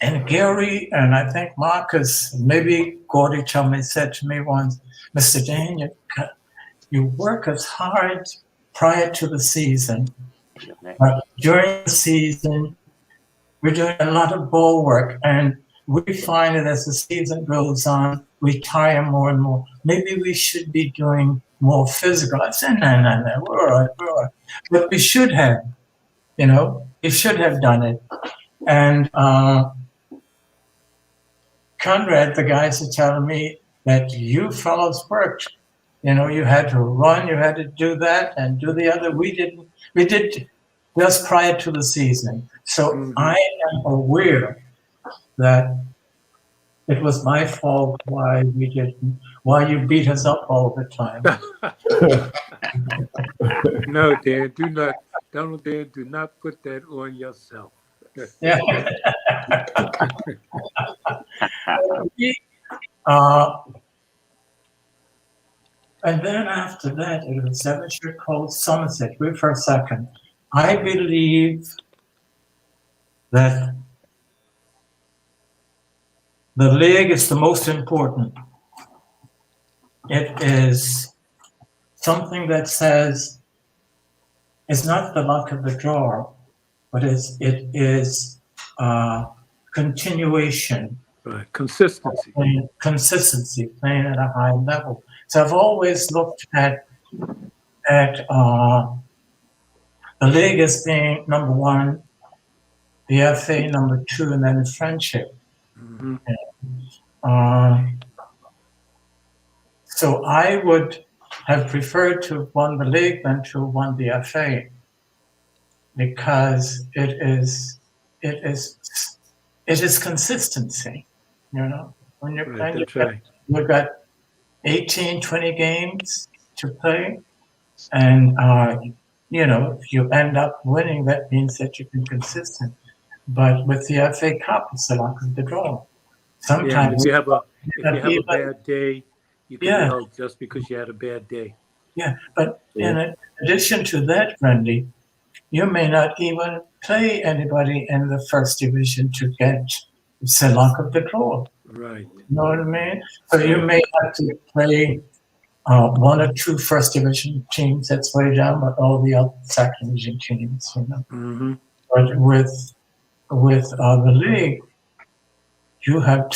C: And Gary, and I think Marcus, maybe Gordy Chumley said to me once, "Mr. Dane, you work as hard prior to the season, but during the season, we're doing a lot of ball work, and we find that as the season goes on, we tire more and more. Maybe we should be doing more physical." I said, no, we're all right. But we should have, you know, we should have done it. And Conrad, the guys are telling me that you fellows worked. You know, you had to run, you had to do that and do the other. We did just prior to the season. So I am aware that it was my fault why you beat us up all the time.
D: No, Dan, Donald Dan, do not put that on yourself.
C: Yeah. And then after that, it was Devonshire Colts Somerset. Wait for a second. I believe that the league is the most important. It is something that says it's not the luck of the draw, but it is continuation.
D: Right. Consistency.
C: Consistency, playing at a high level. So I've always looked at the league as being number one, the FA number two, and then friendship.
D: Mm-hmm.
C: So I would have preferred to have won the league than to have won the FA, because it is consistency. You know, when you're playing, you've got 18, 20 games to play. And, if you end up winning, that means that you've been consistent. But with the FA Cup, it's the luck of the draw.
D: Yeah, and
C: Sometimes,
D: if you have a
C: even-
D: bad day, you can
C: Yeah.
D: be out just because you had a bad day.
C: yeah. But in addition to that, Randy, you may not even play anybody in the first division to get the luck of the draw.
D: Right.
C: You know what I mean? So you may have to play one or two first division teams that's way down, but all the other second division teams,
D: Mm-hmm.
C: But with the league, you have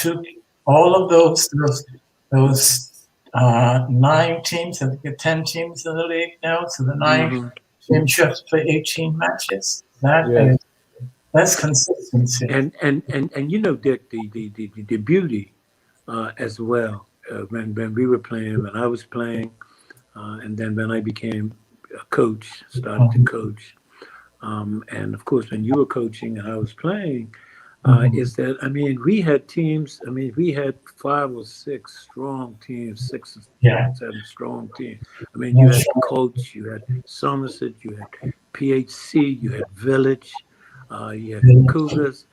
C: all of those 9 teams, and 10 teams in the league now. So the 9
D: Mm-hmm.
C: teams you have to play 18 matches. That's consistency.
D: And Dick, the beauty as well when we were playing, when I was playing, and then when I became a coach, started to coach, and of course when you were coaching and I was playing, is that we had teams. We had 5 or 6 strong teams, 6 or 7 strong teams. You had Coach, you had Somerset, you had PHC, you had Village, you had Cougars.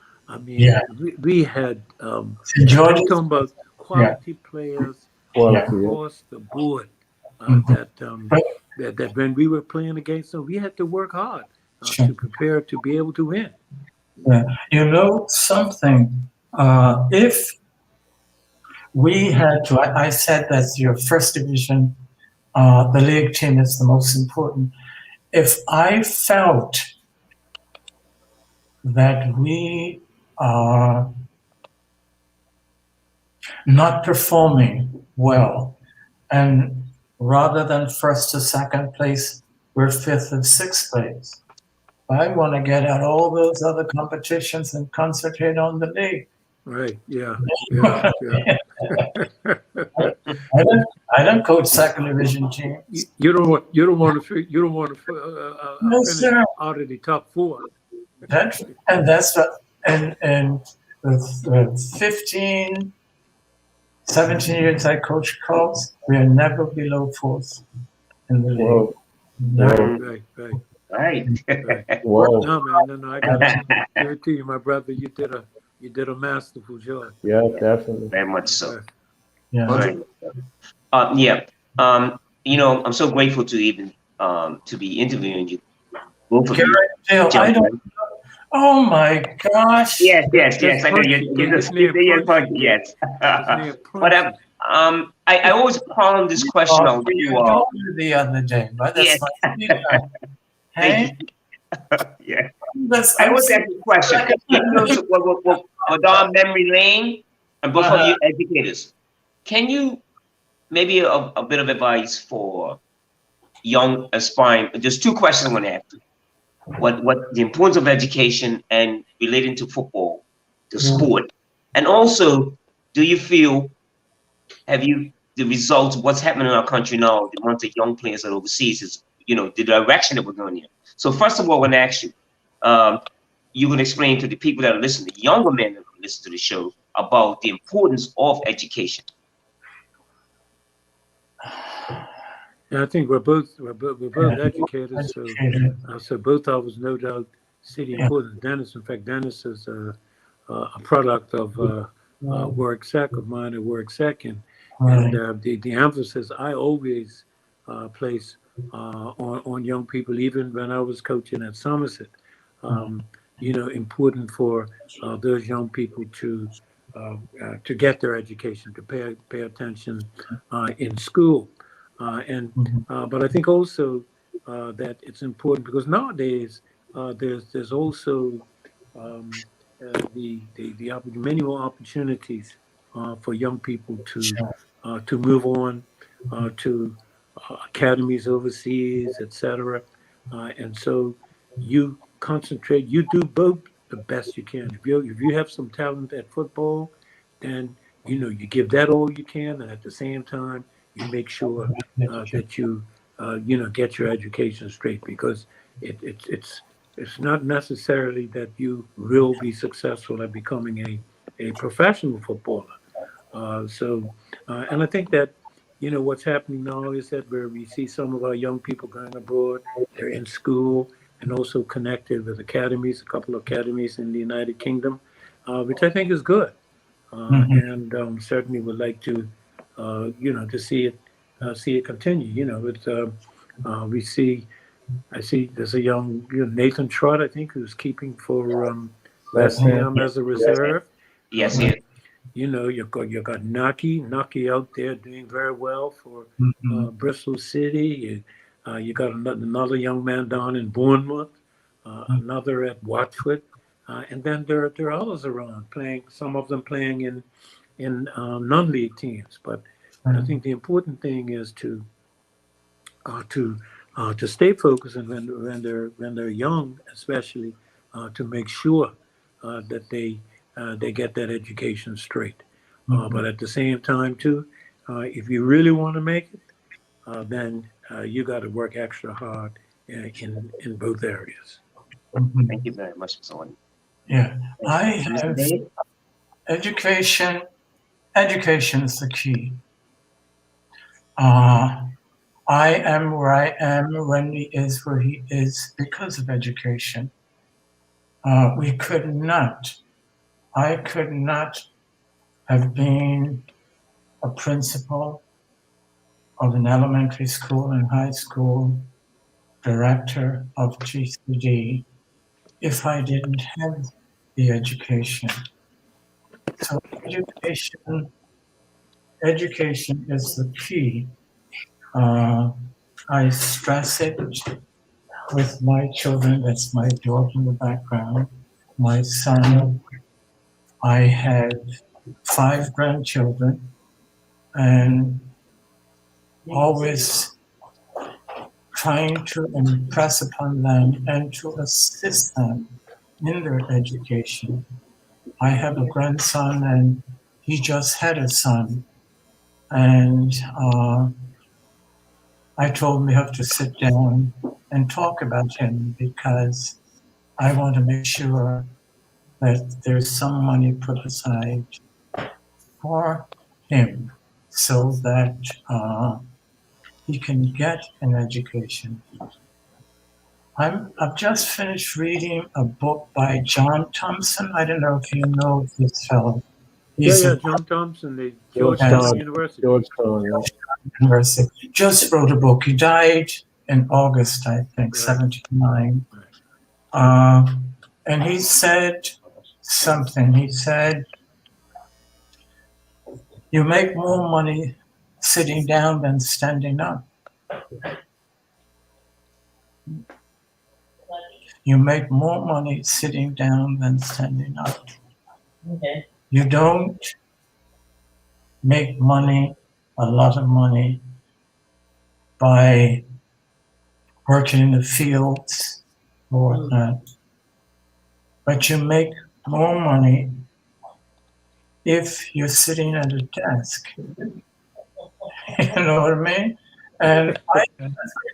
D: We had. I'm talking about quality players across the board. That when we were playing against them, we had to work hard to prepare to be able to win.
C: Something, if we had to, I said that your first division, the league team is the most important. If I felt that we are not performing well, and rather than first or second place, we're 5th and 6th place, I want to get out all those other competitions and concentrate on the league.
D: Right. Yeah.
C: I don't coach second division teams.
D: You don't want to finish out of the top 4.
C: That's what and with 15, 17 years I coach Colts, we are never below 4th in the league.
D: Right.
E: Right.
B: Whoa.
D: No, man, no. I got to guarantee you, my brother, you did a masterful job.
B: Yeah, definitely.
E: Very much so.
C: Yeah.
E: Right. I'm so grateful to even to be interviewing you. Both of you.
C: I don't. Oh my gosh.
E: Yes. I know yes. But I always palm this question on you all.
C: The other day, but that's hey.
E: Yeah. I always ask this question. We're down memory lane, and both of you educators. Can you maybe a bit of advice for young aspiring? There's 2 questions I'm going to ask you. What the importance of education and relating to football, to sport, and also, do you feel the results of what's happening in our country now, the amount of young players that overseas is the direction that we're going in. So first of all, I'm going to ask you, you can explain to the people that are listening, the younger men that listen to the show, about the importance of education.
D: Yeah, I think we're both educators, so both of us no doubt see the importance of Dennis. In fact, Dennis is a product of work sec of mine at work second, and the emphasis I always place on young people, even when I was coaching at Somerset. Important for those young people to get their education, to pay attention in school. But I think also that it's important because nowadays there's also many more opportunities for young people to move on to academies overseas, etc. And so you concentrate. You do both the best you can. If you have some talent at football, then you give that all you can, and at the same time you make sure that you get your education straight, because it's not necessarily that you will be successful at becoming a professional footballer. And I think that you know, what's happening now is that where we see some of our young people going abroad, they're in school and also connected with academies, a couple of academies in the United Kingdom, which I think is good. And certainly would like to, you know, to see it continue. You know, we see, I see there's a young, you know, Nathan Trott, I think, who's keeping for West Ham as a reserve.
E: Yes, yes.
D: You know, you got Naki out there doing very well for Bristol City. You got another young man down in Bournemouth, another at Watford, and then there are others around playing. Some of them playing in non-league teams. But I think the important thing is to stay focused, and when they're young, especially, to make sure that they get that education straight. But at the same time, too, if you really want to make it, then you got to work extra hard in both areas.
E: Thank you very much, Mr. Horton.
C: Yeah, I have education. Education is the key. I am where I am, Randy is where he is because of education. I could not have been a principal of an elementary school and high school, director of GCD, if I didn't have the education. So education is the key. I stress it with my children. That's my daughter in the background, my son. I have 5 grandchildren, and always trying to impress upon them and to assist them in their education. I have a grandson, and he just had a son, and I told him we have to sit down and talk about him because I want to make sure that there's some money put aside for him so that he can get an education. I've just finished reading a book by John Thompson. I don't know if you know this fellow. He's
D: John Thompson, the Georgetown University.
B: University.
C: Just wrote a book. He died in August, I think, 79. And he said something. He said, you make more money sitting down than standing up. You make more money sitting down than standing up. Okay. You don't make money, a lot of money, by working in the fields or whatnot. But you make more money if you're sitting at a desk. You know what I mean? And I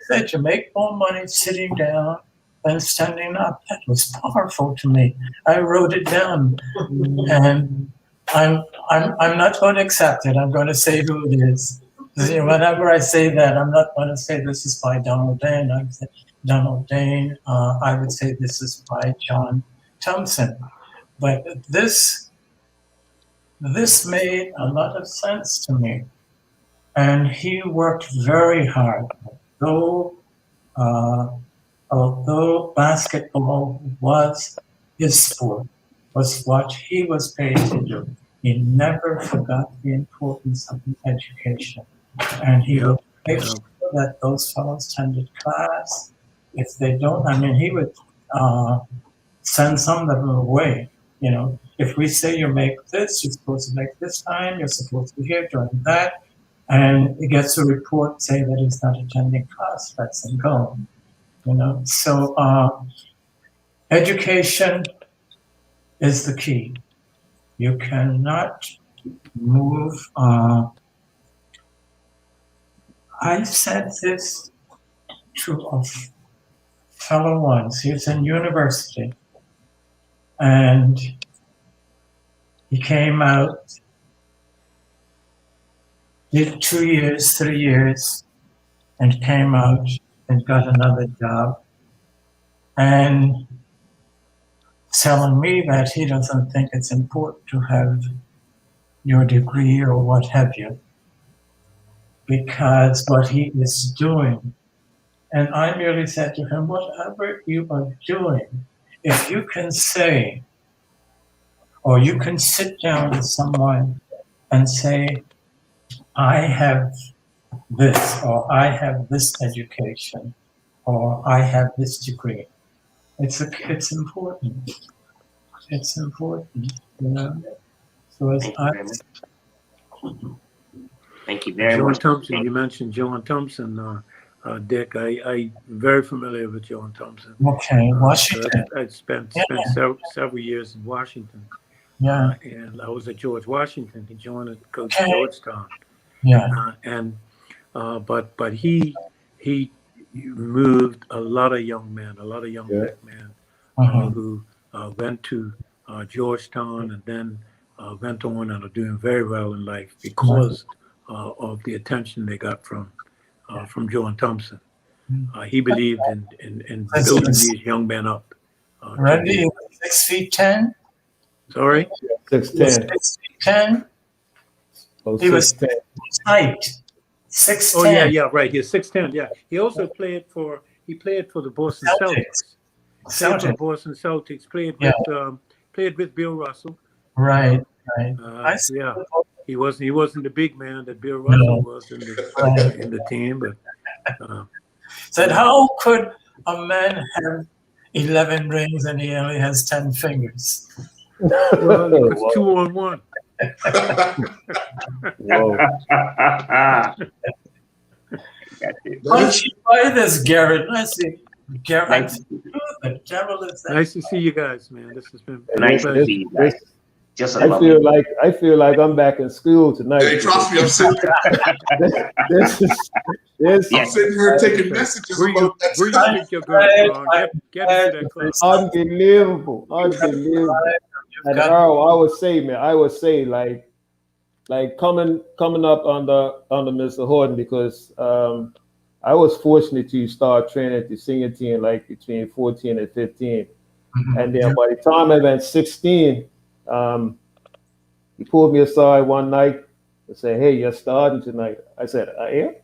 C: said, you make more money sitting down than standing up. That was powerful to me. I wrote it down, and I'm not going to accept it. I'm going to say who it is. Whenever I say that, I'm not going to say this is by Donald Dane. I would say Donald Dane. I would say this is by John Thompson. But this made a lot of sense to me. And he worked very hard. Although basketball was his sport, was what he was paid to do, he never forgot the importance of education. And he would make sure that those fellows attended class. If they don't, I mean, he would send some of them away. You know, if we say you make this, you're supposed to make this time, you're supposed to be here during that, and he gets a report saying that he's not attending class, lets him go. You know, so education is the key. You cannot move. I said this to a fellow once. He was in university, and he came out did 2 years, 3 years, and came out and got another job, and telling me that he doesn't think it's important to have your degree or what have you, because what he is doing. And I merely said to him, whatever you are doing, if you can say, or you can sit down with someone and say, I have this, or I have this education, or I have this degree. It's important. It's important, you know. So as
E: Thank you very
D: John
E: much.
D: Thompson, you mentioned John Thompson, Dick. I'm very familiar with John Thompson.
C: Okay, Washington.
D: I spent several years in Washington.
C: Yeah.
D: And I was at George Washington. He joined at Coach
C: Okay.
D: Georgetown.
C: Yeah.
D: But he moved a lot of young men, a lot of young black men who went to Georgetown and then went on and are doing very well in life because of the attention they got from John Thompson. He believed in building these young men up.
C: Randy, 6'10".
D: Sorry?
B: 6'10".
C: 6'10".
B: Oh,
C: He was
B: 6'10".
C: height. 6'10".
D: Oh yeah, right. He's 6'10". Yeah, he also played for the Boston Celtics. Played for the Boston Celtics. Played with Bill Russell.
C: Right.
D: Yeah, he wasn't the big man that Bill Russell was in the team, but.
C: Said, how could a man have 11 rings and he only has 10 fingers?
D: Well, it's 2 on 1.
B: Whoa.
C: Don't you buy this, Garrett? I see, Garrett. The devil is that.
D: Nice to see you guys, man. This has been
E: Nice to see you guys. Just I
B: feel like I'm back in school tonight.
A: Hey, trust me, I'm sitting here taking messages about that.
D: Where you think you're going, get into that club.
B: Unbelievable. And Earl, I would say like coming up under Mr. Horton, because I was fortunate to start training at the senior team like between 14 and 15. And then by the time I went 16, he pulled me aside one night and said, "Hey, you're starting tonight." I said, "I am."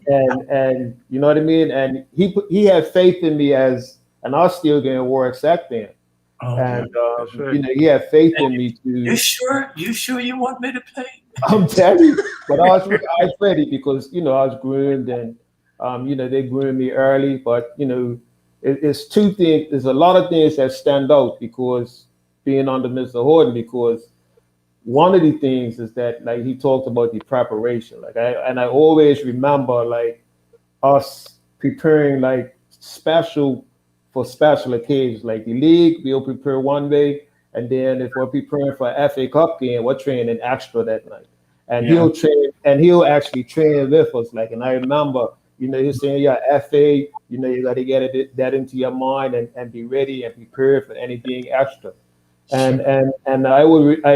B: and you know what I mean? And he had faith in me and I was still getting work back then. And
D: right.
B: He had faith in me to.
C: You sure you want me to play?
B: I'm telling you, but I was ready because I was groomed and they groomed me early. But it's two things. There's a lot of things that stand out because being under Mr. Horton, because one of the things is that like he talked about the preparation. I always remember like us preparing like for special occasions, like the league, we'll prepare one way, and then if we're preparing for an FA Cup game, we're training extra that night. And he'll actually train with us. And I remember, he's saying, yeah, FA, you got to get that into your mind and be ready and prepared for anything extra. And I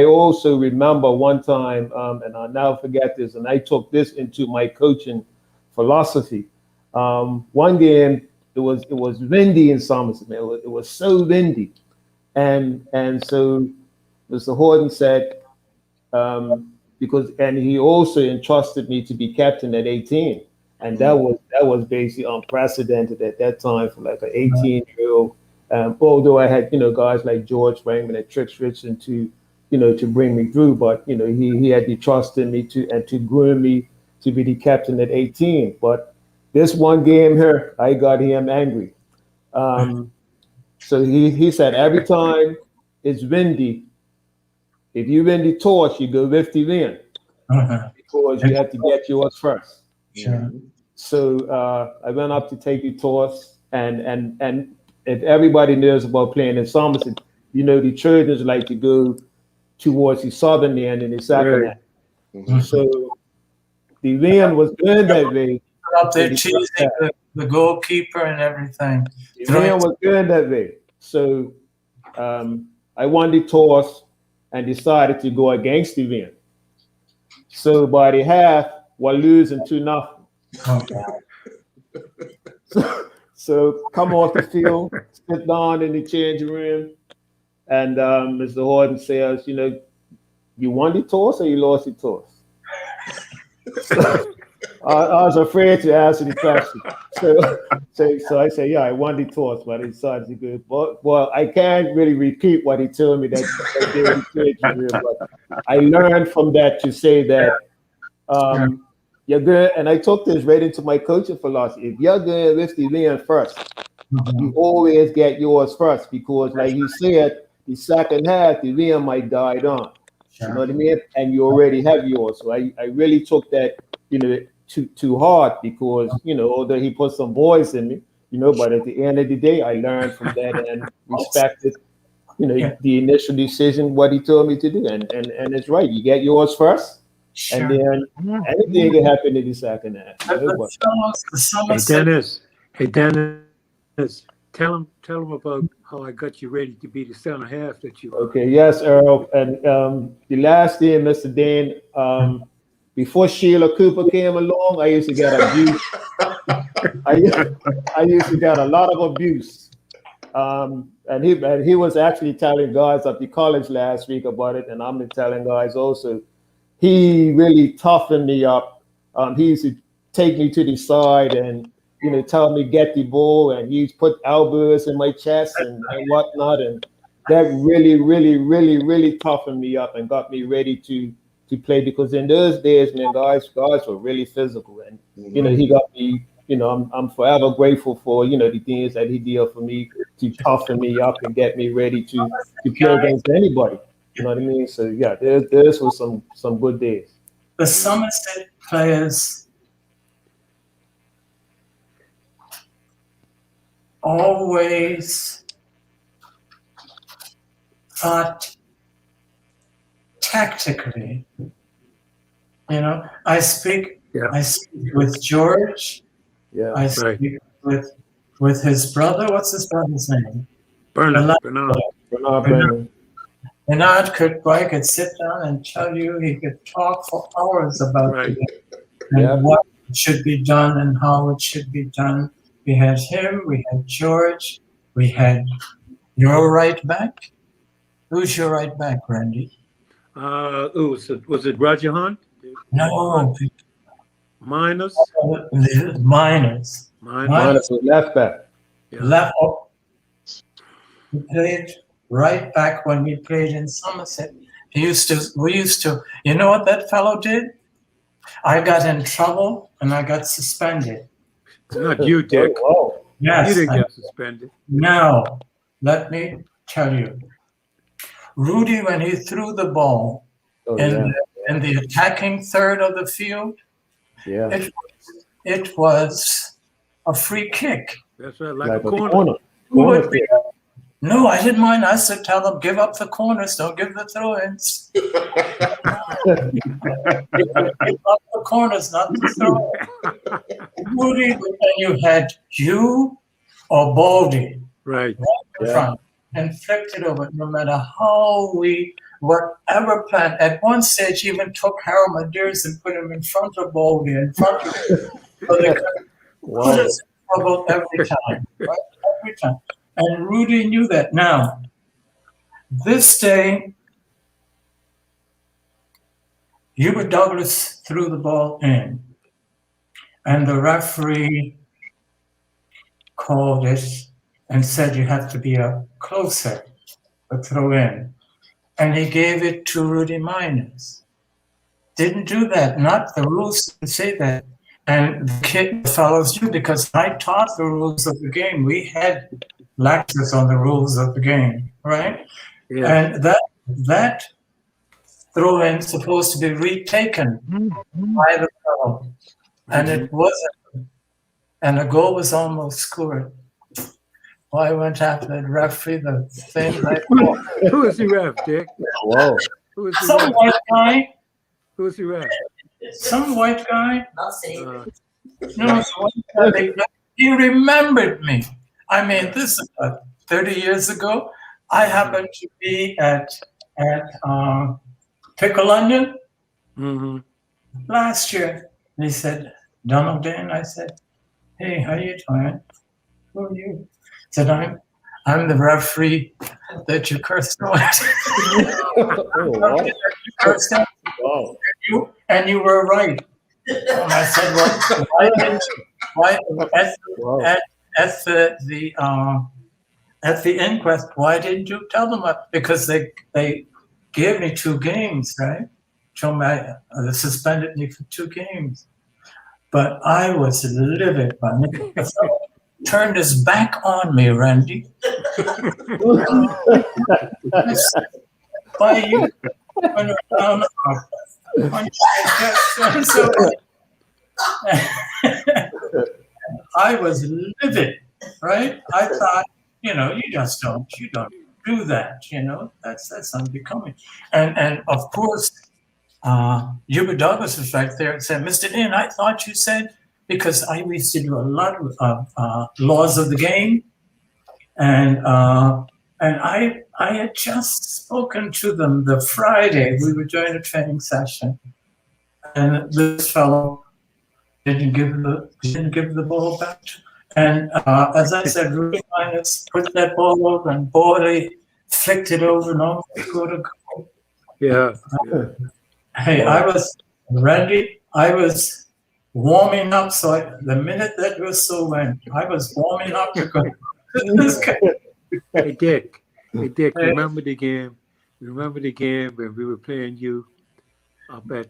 B: also remember one time, and I'll never forget this, and I took this into my coaching philosophy. One game, it was windy in Somerset, man. It was so windy, and so Mr. Horton said, and he also entrusted me to be captain at 18, and that was basically unprecedented at that time for like an 18-year-old. Although I had guys like George Raymond and Trix Richardson to bring me through, but he had the trust in me to groom me to be the captain at 18, but. This one game here, I got him angry. So he said, every time it's windy, if you win the toss, you go with the wind because you have to get yours first.
C: Sure.
B: So I went up to take the toss, and if everybody knows about playing in Somerset, the Trojans like to go towards the southern end and the second end. So the wind was going that way.
C: Up there cheesing the goalkeeper and everything.
B: The wind was going that way. So I won the toss and decided to go against the wind. So by the half, we're losing 2-0.
C: Okay.
B: So come off the field, sit down in the changing room, and Mr. Horton says, you won the toss or you lost the toss? I was afraid to answer the question. So I say, yeah, I won the toss, but he decided to go. Well, I can't really repeat what he told me that they did in the changing room, but I learned from that to say that you're good. And I took this right into my coaching philosophy. If you're good with the lane first, you always get yours first, because like you said, the second half, the lane might die down. You know what I mean? And you already have yours. So I really took that, too hard, because, although he put some voice in me, but at the end of the day, I learned from that and respected, the initial decision, what he told me to do. And it's right. You get yours first, and then anything can happen in the second half.
D: Hey, Dennis, tell him about how I got you ready to be the center half that you are.
B: Okay, yes, Earl. And the last thing, Mr. Dan, before Sheila Cooper came along, I used to get abuse. I used to get a lot of abuse. And he was actually telling guys at the college last week about it, and I'm been telling guys also. He really toughened me up. He used to take me to the side and tell me get the ball, and he put elbows in my chest and whatnot, and that really, really, really, really toughened me up and got me ready to play, because in those days, man, guys were really physical, and he got me. I'm forever grateful for the things that he did for me to toughen me up and get me ready to play against anybody. You know what I mean? So yeah, there's was some good days.
C: The Somerset players always thought tactically. I speak with George.
B: Yeah,
C: I speak with his brother. What's his brother's name?
D: Bernard.
C: Bernard could sit down and tell you. He could talk for hours about it and what should be done and how it should be done. We had him. We had George. We had your right back. Who's your right back, Randy?
D: Was it Roger Hunt?
C: No.
D: Minus
C: was
B: left back.
D: Yeah.
C: Left. He played right back when we played in Somerset. We used to. You know what that fellow did? I got in trouble and I got suspended.
D: Not you, Dick.
B: Oh,
C: Yes.
D: You didn't get suspended.
C: Now, let me tell you. Rudy, when he threw the ball in the attacking third of the field, it was a free kick.
D: That's right, like a corner.
C: No, I didn't mind. I said, tell them, give up the corners, don't give the throw-ins. Give up the corners, not the throw-ins. Rudy, and you had you or Baldy
D: right
C: in front and flipped it over. No matter how whatever plan. At one stage, even took Harold Medeiros and put him in front of Baldy, in front of him. So they could put us in trouble every time, right? Every time. And Rudy knew that. Now, this day, Hubert Douglas threw the ball in, and the referee called it and said you have to be a closer to throw in. And he gave it to Rudy Miners. Didn't do that. Not the rules didn't say that. And the fellows knew, because I taught the rules of the game. We had lectures on the rules of the game, right? Yeah. And that throw-in supposed to be retaken by the fellow. And it wasn't. And the goal was almost scored. Well, I went after the referee, the thing like
D: Who was the ref, Dick?
B: Whoa.
D: Who was the
C: some
D: ref?
C: white guy.
D: Who was the ref?
C: Some white guy.
F: Not saying
C: No, he remembered me. I mean, this is 30 years ago. I happened to be at Pickle Onion, last year. And he said, Donald Dan. I said, hey, how you doing? Who are you? He said, I'm the referee that you cursed out.
B: Oh, wow.
C: You cursed out.
B: Wow.
C: And you were right. And I said, well, why
B: Wow.
C: at the inquest, why didn't you tell them? Because they gave me 2 games, right? Told me they suspended me for 2 games. But I was livid. The fellow turned his back on me, Randy. Why you went around so I was livid, right? I thought, you don't do that, that's unbecoming. And of course, Hubert Douglas was right there and said, Mr. Dean, I thought you said, because I used to do a lot of laws of the game, and I had just spoken to them the Friday we were doing a training session, and this fellow didn't give the ball back. And as I said, Rudy Minus put that ball over, and Borley flicked it over and almost scored a goal.
D: Yeah.
C: Hey, Randy, I was warming up. So the minute that whistle went, I was warming up to go.
D: Hey Dick, remember the game? Remember the game when we were playing you up at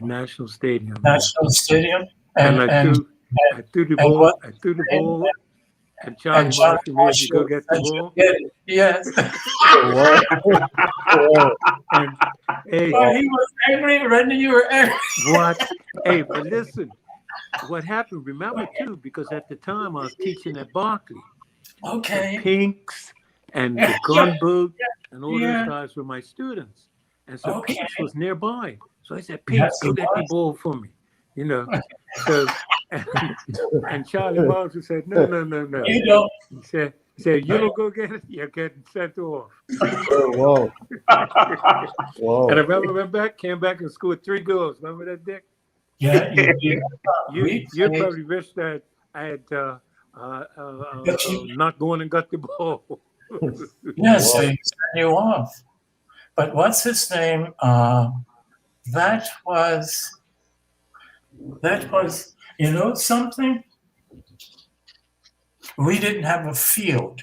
D: National Stadium?
C: National Stadium,
D: And I threw the ball, and Charlie Marshall made me go get the ball.
C: Yes.
D: And hey,
C: Well, he was angry, Randy. You were angry.
D: what? Hey, but listen, what happened? Remember too, because at the time I was teaching at Berkeley.
C: Okay.
D: The Pinks and the Gunbook and all those guys were my students, and so Pinks was nearby. So I said, Pinks, go get the ball for me, So and Charlie Marshall said, no.
C: You don't.
D: He said, you don't go get it, you're getting sent off.
B: Oh, wow. Wow.
D: And I remember went back, came back and scored 3 goals. Remember that, Dick?
C: Yeah,
D: You probably wish that I had not gone and got the ball.
C: Yes, they sent you off. But what's his name? That was, something? We didn't have a field.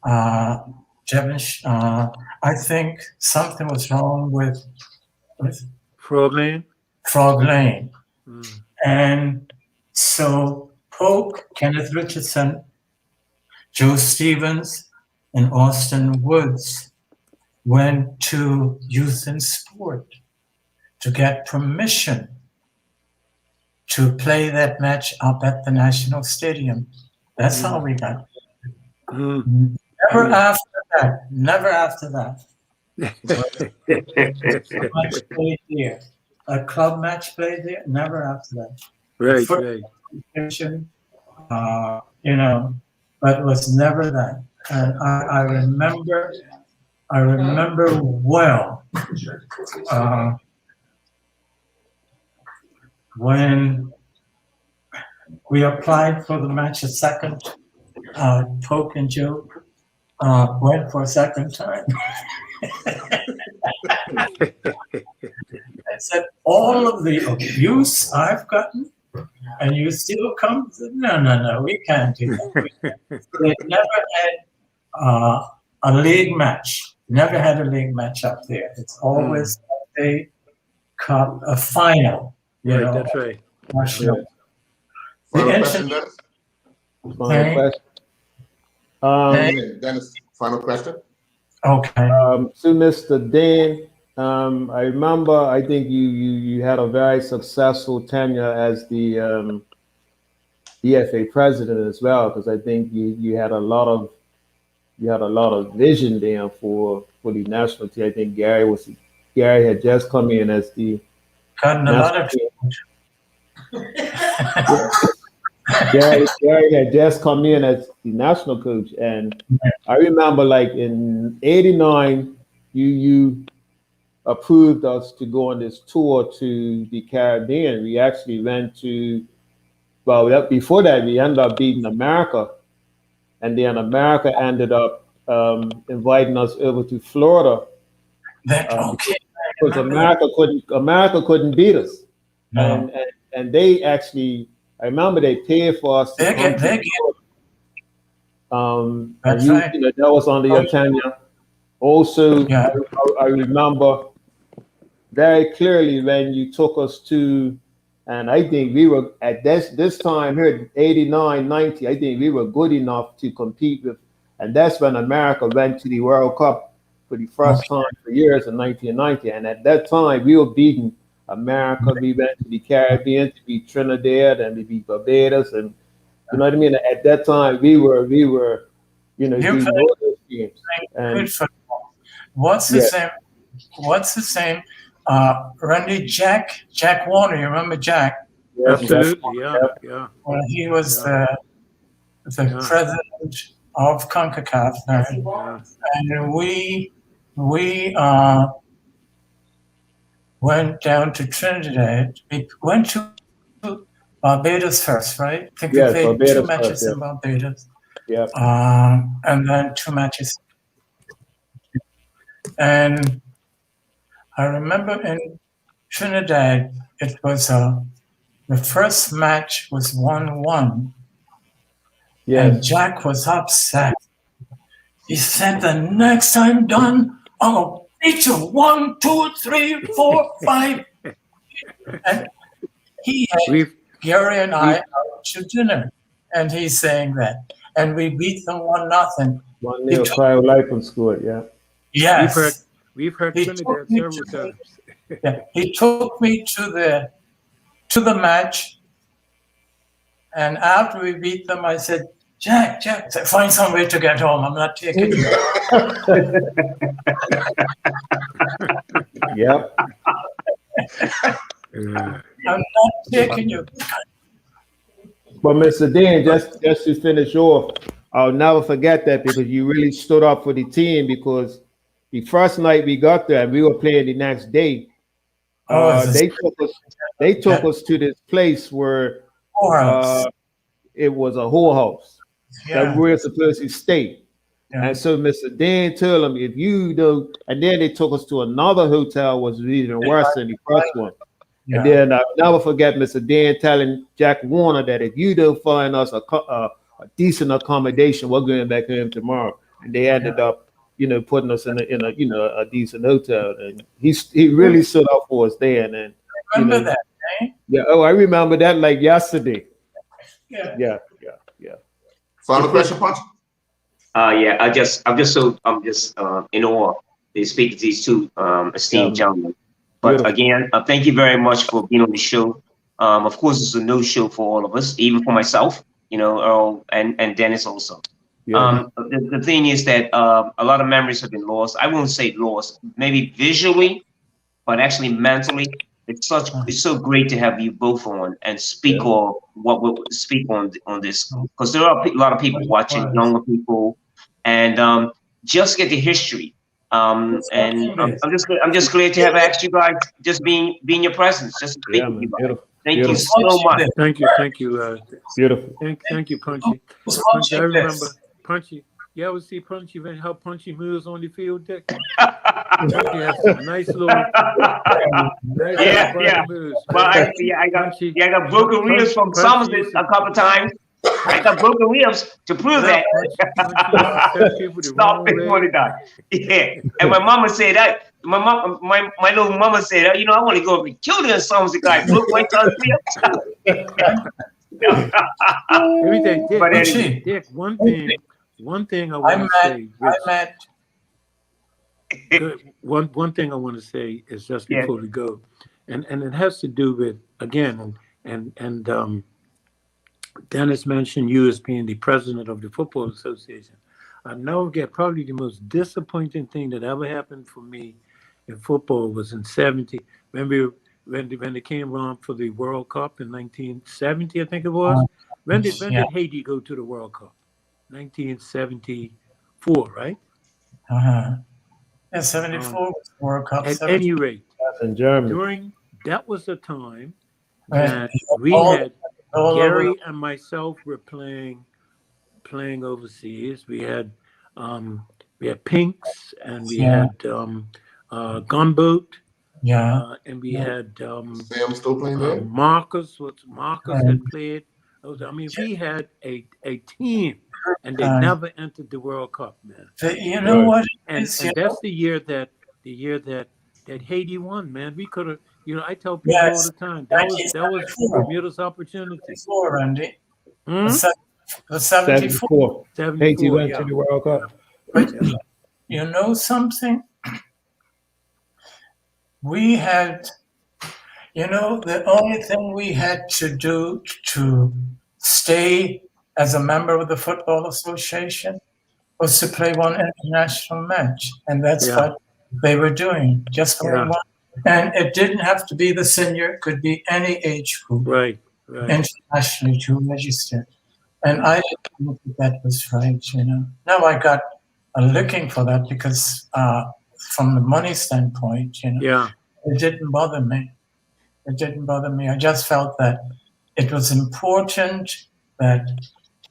C: I think something was wrong with
D: Frog Lane.
C: And so Polk, Kenneth Richardson, Joe Stevens, and Austin Woods went to Youth and Sport to get permission to play that match up at the National Stadium. That's how we got it. Never after that. Match played there. A club match played there. Never after that.
D: Right.
C: But it was never that. And I remember well when we applied for the match a second. Polk and Joe went for a second time. I said, all of the abuse I've gotten, and you still come? No, we can't do that. They never had a league match. Never had a league match up there. It's always a cup, a final.
D: That's right.
C: National.
A: Final question, Dennis?
B: Final question.
A: Dennis, final question?
C: Okay.
B: To Mr. Dan, I remember, I think you had a very successful tenure as the EFA president as well, because I think you had a lot of vision there for the national team. I think Gary had just come in as the Gary had just come in as the national coach, and I remember, like in '89, you approved us to go on this tour to the Caribbean. We actually went to, before that, we ended up beating America. And then America ended up inviting us over to Florida. Because America couldn't beat us.
C: No.
B: And they actually, I remember they paid for us to come to Florida.
C: That's right.
B: You know, that was under your tenure. Also,
C: Yeah.
B: I remember very clearly when you took us to, and I think we were at this time here, 89, 90, I think we were good enough to compete with, and that's when America went to the World Cup for the first time for years in 1990. And at that time, we were beating America. We went to the Caribbean to beat Trinidad and to beat Barbados, and you know what I mean. At that time, we were, you know, doing all those games. And
C: what's his name? What's his name? Randy Jack Warner. You remember Jack?
D: Absolutely, yeah.
C: Well, he was the president of CONCACAF, and we went down to Trinidad. We went to Barbados first, right? I think we played
B: Barbados
C: 2 matches
B: first,
C: in Barbados.
B: Yeah.
C: And then 2 matches. And I remember in Trinidad, it was the first match was 1-1.
B: Yes.
C: And Jack was upset. He said, "The next time done, I'll beat you 1, 2, 3, 4, 5." And he had Gary and I out to dinner, and he's saying that, and we beat them 1-0.
B: 1-0. Clyde Lipen scored. Yeah.
C: Yes.
D: We've heard Trinidad several times.
C: Yeah, he took me to the match, and after we beat them, I said, Jack, find some way to get home. I'm not taking you.
B: Yep.
C: I'm not taking you.
B: But Mr. Dean, just to finish off, I'll never forget that because you really stood up for the team, because the first night we got there and we were playing the next day. They took us to this place where it was a whorehouse that we were supposed to stay. Yeah. And so Mr. Dan told them, if you do, and then they took us to another hotel, was even worse than the first one. Yeah. And then I'll never forget Mr. Dan telling Jack Warner that if you don't find us a decent accommodation, we're going back home tomorrow. And they ended up, you know, putting us in a decent hotel. And he really stood up for us there. And
C: remember that, eh?
B: Yeah. Oh, I remember that like yesterday. Yeah.
A: Final question, Punch?
E: Yeah, I'm just in awe to speak to these two esteemed gentlemen. But again, thank you very much for being on the show. Of course, it's a new show for all of us, even for myself, you know, Earl and Dennis also. Yeah. The thing is that a lot of memories have been lost. I won't say lost, maybe visually, but actually mentally. It's so great to have you both on and speak on what we'll speak on this, because there are a lot of people watching, younger people, and just get the history. And I'm just glad to have asked you guys, just being your presence, just to speak with you guys. Thank you so much.
D: Thank you.
B: Beautiful.
D: Thank you, Punchy. Punchy, I remember Punchy. You ever see Punchy, how Punchy moves on the field, Dick? Punchy has some nice little moves.
E: Well, I got broken ribs from Somerset a couple of times. I got broken ribs to prove that. Stop it when it died. Yeah, and my mama said that. My little mama said, I want to go and kill the Somerset guy. Broke my son's ribs.
D: Everything, Dick. One thing I want to say. One thing I want to say is just before we go, and it has to do with, again, and Dennis mentioned you as being the president of the Football Association. I never forget, probably the most disappointing thing that ever happened for me in football was in '70. Remember when they came around for the World Cup in 1970, I think it was. When did Haiti go to the World Cup? 1974, right?
C: Yeah, 74 was World Cup.
D: At any rate,
B: In Germany.
D: that was the time
C: Right.
D: that we had
C: all
D: Gary
C: over.
D: and myself were playing overseas. We had Pinks, and we
C: Yeah.
D: had Gunboat,
C: Yeah.
D: and we
C: Yeah.
D: had
A: Sam still playing there?
D: Marcus. Marcus
C: Yeah.
D: had played. I mean, we had a team, and they
C: Time.
D: never entered the World Cup, man.
C: But you know
B: Right.
C: what?
D: And
C: It's,
D: that's the year that Haiti won, man. We could have, I tell people all
C: yes,
D: the time that was
C: 1974.
D: Bermuda's opportunity.
C: 74, Randy.
D: Hmm?
C: The 74.
B: 74.
D: 74,
B: Haiti went
D: yeah.
B: to the World Cup.
C: But you know something? We had, the only thing we had to do to stay as a member of the Football Association was to play one international match. And that's
D: Yeah.
C: what they were doing, just playing
D: Yeah.
C: one. And it didn't have to be the senior, it could be any age group
D: Right.
C: internationally to register. And I didn't think that was right, Now I got a looking for that because from the money standpoint,
D: Yeah.
C: it didn't bother me. It didn't bother me. I just felt that it was important that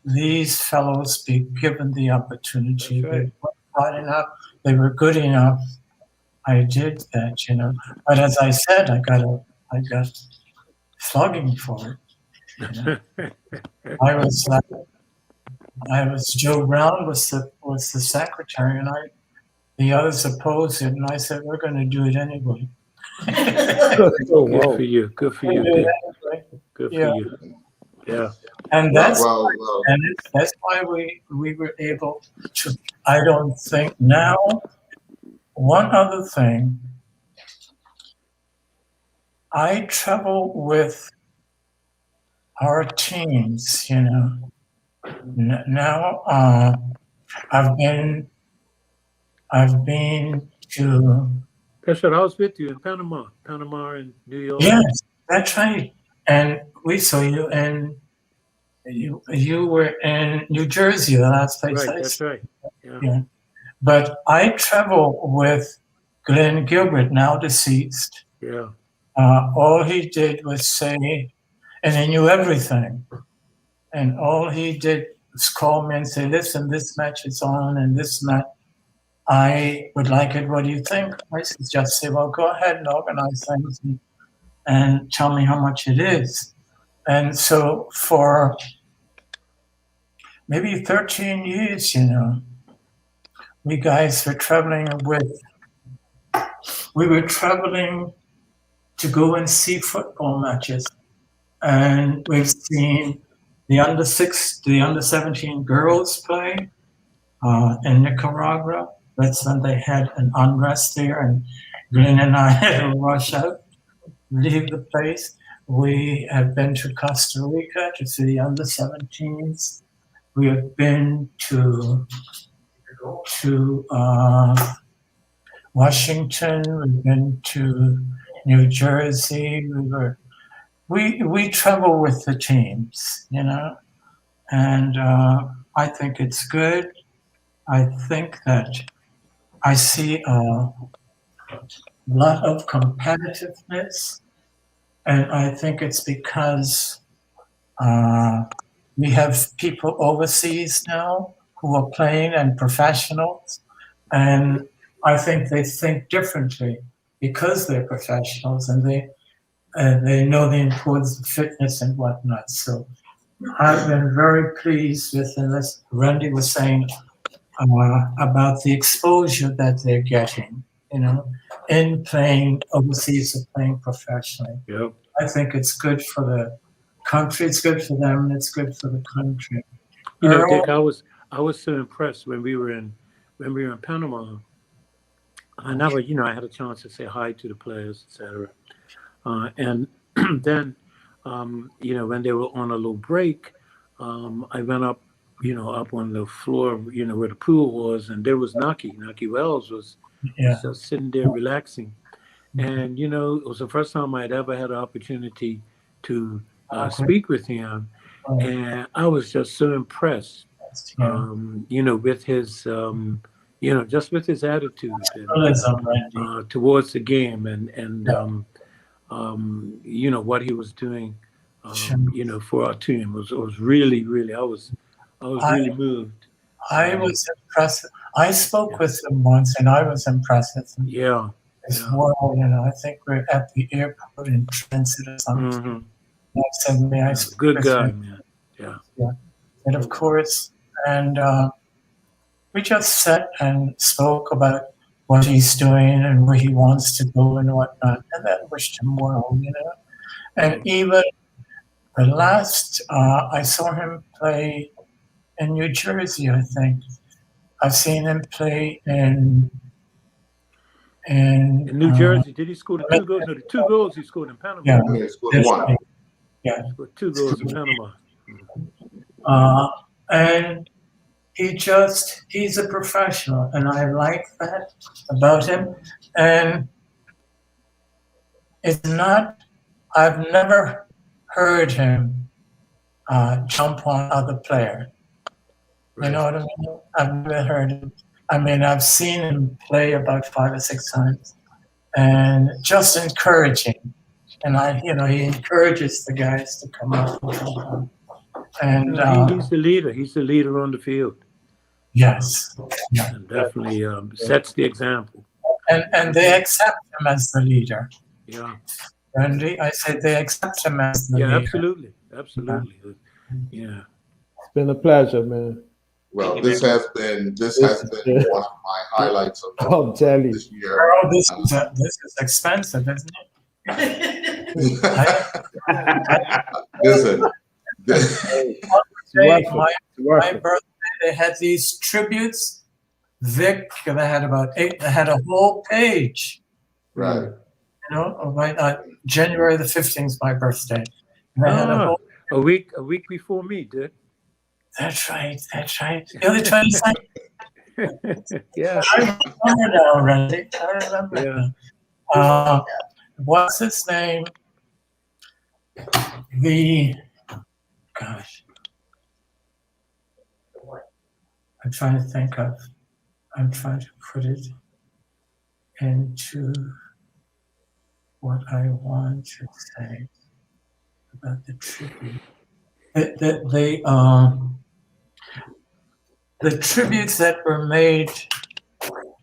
C: these fellows be given the opportunity.
D: That's right.
C: They worked hard enough. They were good enough. I did that, But as I said, I got flogging for it. I was Joe Brown was the secretary, and the others opposed it, and I said we're going to do it anyway.
D: Good for you. Good for you. Dick. Good for
C: Yeah.
D: you. Yeah.
C: And that's
A: Well,
C: that's why we were able to. I don't think now. One other thing, I travel with our teams. Now I've been to.
D: That's what I was with you in Panama and New York.
C: Yes, that's right. And we saw you in. You were in New Jersey, the last place
D: Right.
C: I
D: That's
C: saw.
D: right. Yeah.
C: Yeah. But I travel with Glenn Gilbert, now deceased.
D: Yeah.
C: All he did was say, and he knew everything. And all he did was call me and say, listen, this match is on and this match, I would like it. What do you think? I said, just say, well, go ahead and organize things and tell me how much it is. And so for maybe 13 years, we guys were traveling we were traveling to go and see football matches. And we've seen the under 17 girls play in Nicaragua. That's when they had an unrest there, and Glenn and I had to rush out, leave the place. We have been to Costa Rica to see the under 17s. We have been to Washington. We've been to New Jersey. We travel with the teams, and I think it's good. I think that I see a lot of competitiveness, and I think it's because we have people overseas now who are playing and professionals, and I think they think differently because they're professionals and they know the importance of fitness and whatnot. So I've been very pleased with, and as Randy was saying, about the exposure that they're getting, in playing overseas or playing professionally.
D: Yep.
C: I think it's good for the country, it's good for them, and it's good for the country.
D: Dick, I was so impressed when we were in Panama. I never, I had a chance to say hi to the players, etc. And then, when they were on a little break, I went up, up on the floor, where the pool was, and there was Naki Wells was just sitting there relaxing. And, it was the first time I'd ever had an opportunity to speak with him. And I was just so impressed, with his, just with his attitude
C: Randy.
D: towards the game and what he was doing, for our team was really, really, I was really moved.
C: I was impressed. I spoke with him once, and I was impressed with him.
D: Yeah.
C: As well, I think we're at the airport in transit or something.
D: Mm-hmm.
C: I said, "May I speak
D: Good
C: with
D: guy,
C: you?"
D: man. Yeah.
C: And of course, and we just sat and spoke about what he's doing and where he wants to go and whatnot, and then wished him well, And even the last, I saw him play in New Jersey, I think. I've seen him play in
D: New Jersey. Did he score the 2 goals? No, the 2 goals he scored in Panama.
C: Yeah,
A: He scored one.
C: Yeah,
D: he scored 2 goals in Panama.
C: and he's a professional, and I like that about him. And it's not, I've never heard him jump on other players. You know what I mean? I've never heard him. I mean, I've seen him play about 5 or 6 times, and just encouraging. And he encourages the guys to come up. And
D: he's the leader. He's the leader on the field.
C: Yes,
D: And definitely sets the example.
C: and they accept him as the leader.
D: Yeah.
C: Randy, I said they accept him as the leader.
D: Absolutely. Yeah.
B: It's been a pleasure, man.
A: Well, this has been one of my highlights of
B: I'm telling you.
A: this year.
C: Oh, this is expensive, isn't it?
A: Listen,
C: My birthday, they had these tributes. Vic, they had about 8. They had a whole page.
A: right.
C: January the 15th is my birthday. And they had
D: a week before me, Dick.
C: That's right. You're the 22nd.
D: Yeah.
C: I remember now, Randy. I remember.
D: Yeah.
C: What's his name? Gosh. I'm trying to put it into what I want to say about the tribute. The tributes that were made,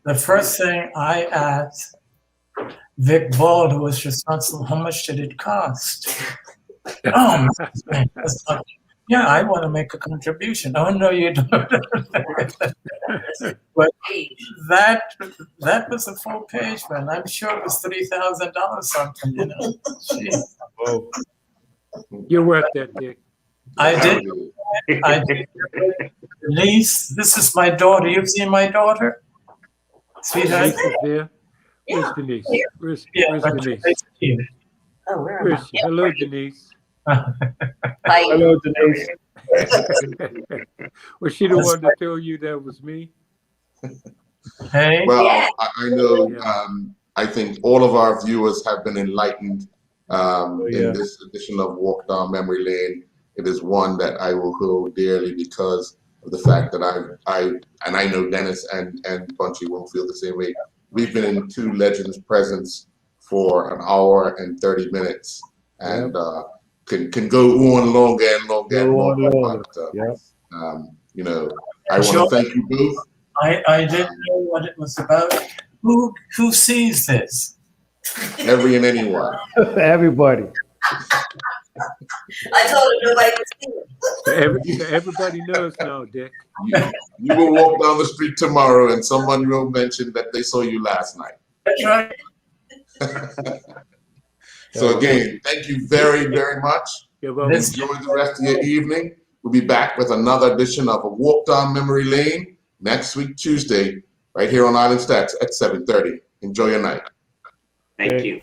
C: the first thing I asked Vic Bald, who was responsible, how much did it cost? Oh, man, yeah, I want to make a contribution. Oh, no, you don't. But that was a full page, man. I'm sure it was $3,000 something, Jeez.
B: Oh.
D: You're worth that, Dick.
C: I did. Denise, this is my daughter. You've seen my daughter? Sweetheart?
D: Denise is there. Where's Denise? Where's Denise?
F: Oh, where am
D: Where's she? Hello, Denise.
B: Hello, Denise.
D: Was she the one to tell you that was me?
C: Hey.
A: Well,
F: Yeah.
A: I know. I think all of our viewers have been enlightened in this edition of Walk Down Memory Lane. It is one that I will hold dearly because of the fact that I know Dennis and Bunchy won't feel the same way. We've been in two legends' presence for an hour and 30 minutes, and can go on longer and longer and longer. But, I want to thank you both.
C: I didn't know what it was about. Who sees this?
A: Every and anyone.
B: Everybody.
F: I told him nobody could see it.
D: Everybody knows now, Dick.
A: You will walk down the street tomorrow and someone will mention that they saw you last night.
C: That's right.
A: So again, thank you very, very much.
D: You're welcome.
A: Enjoy the rest of your evening. We'll be back with another edition of A Walk Down Memory Lane next week, Tuesday, right here on Island Stacks at 7:30. Enjoy your night.
E: Thank you.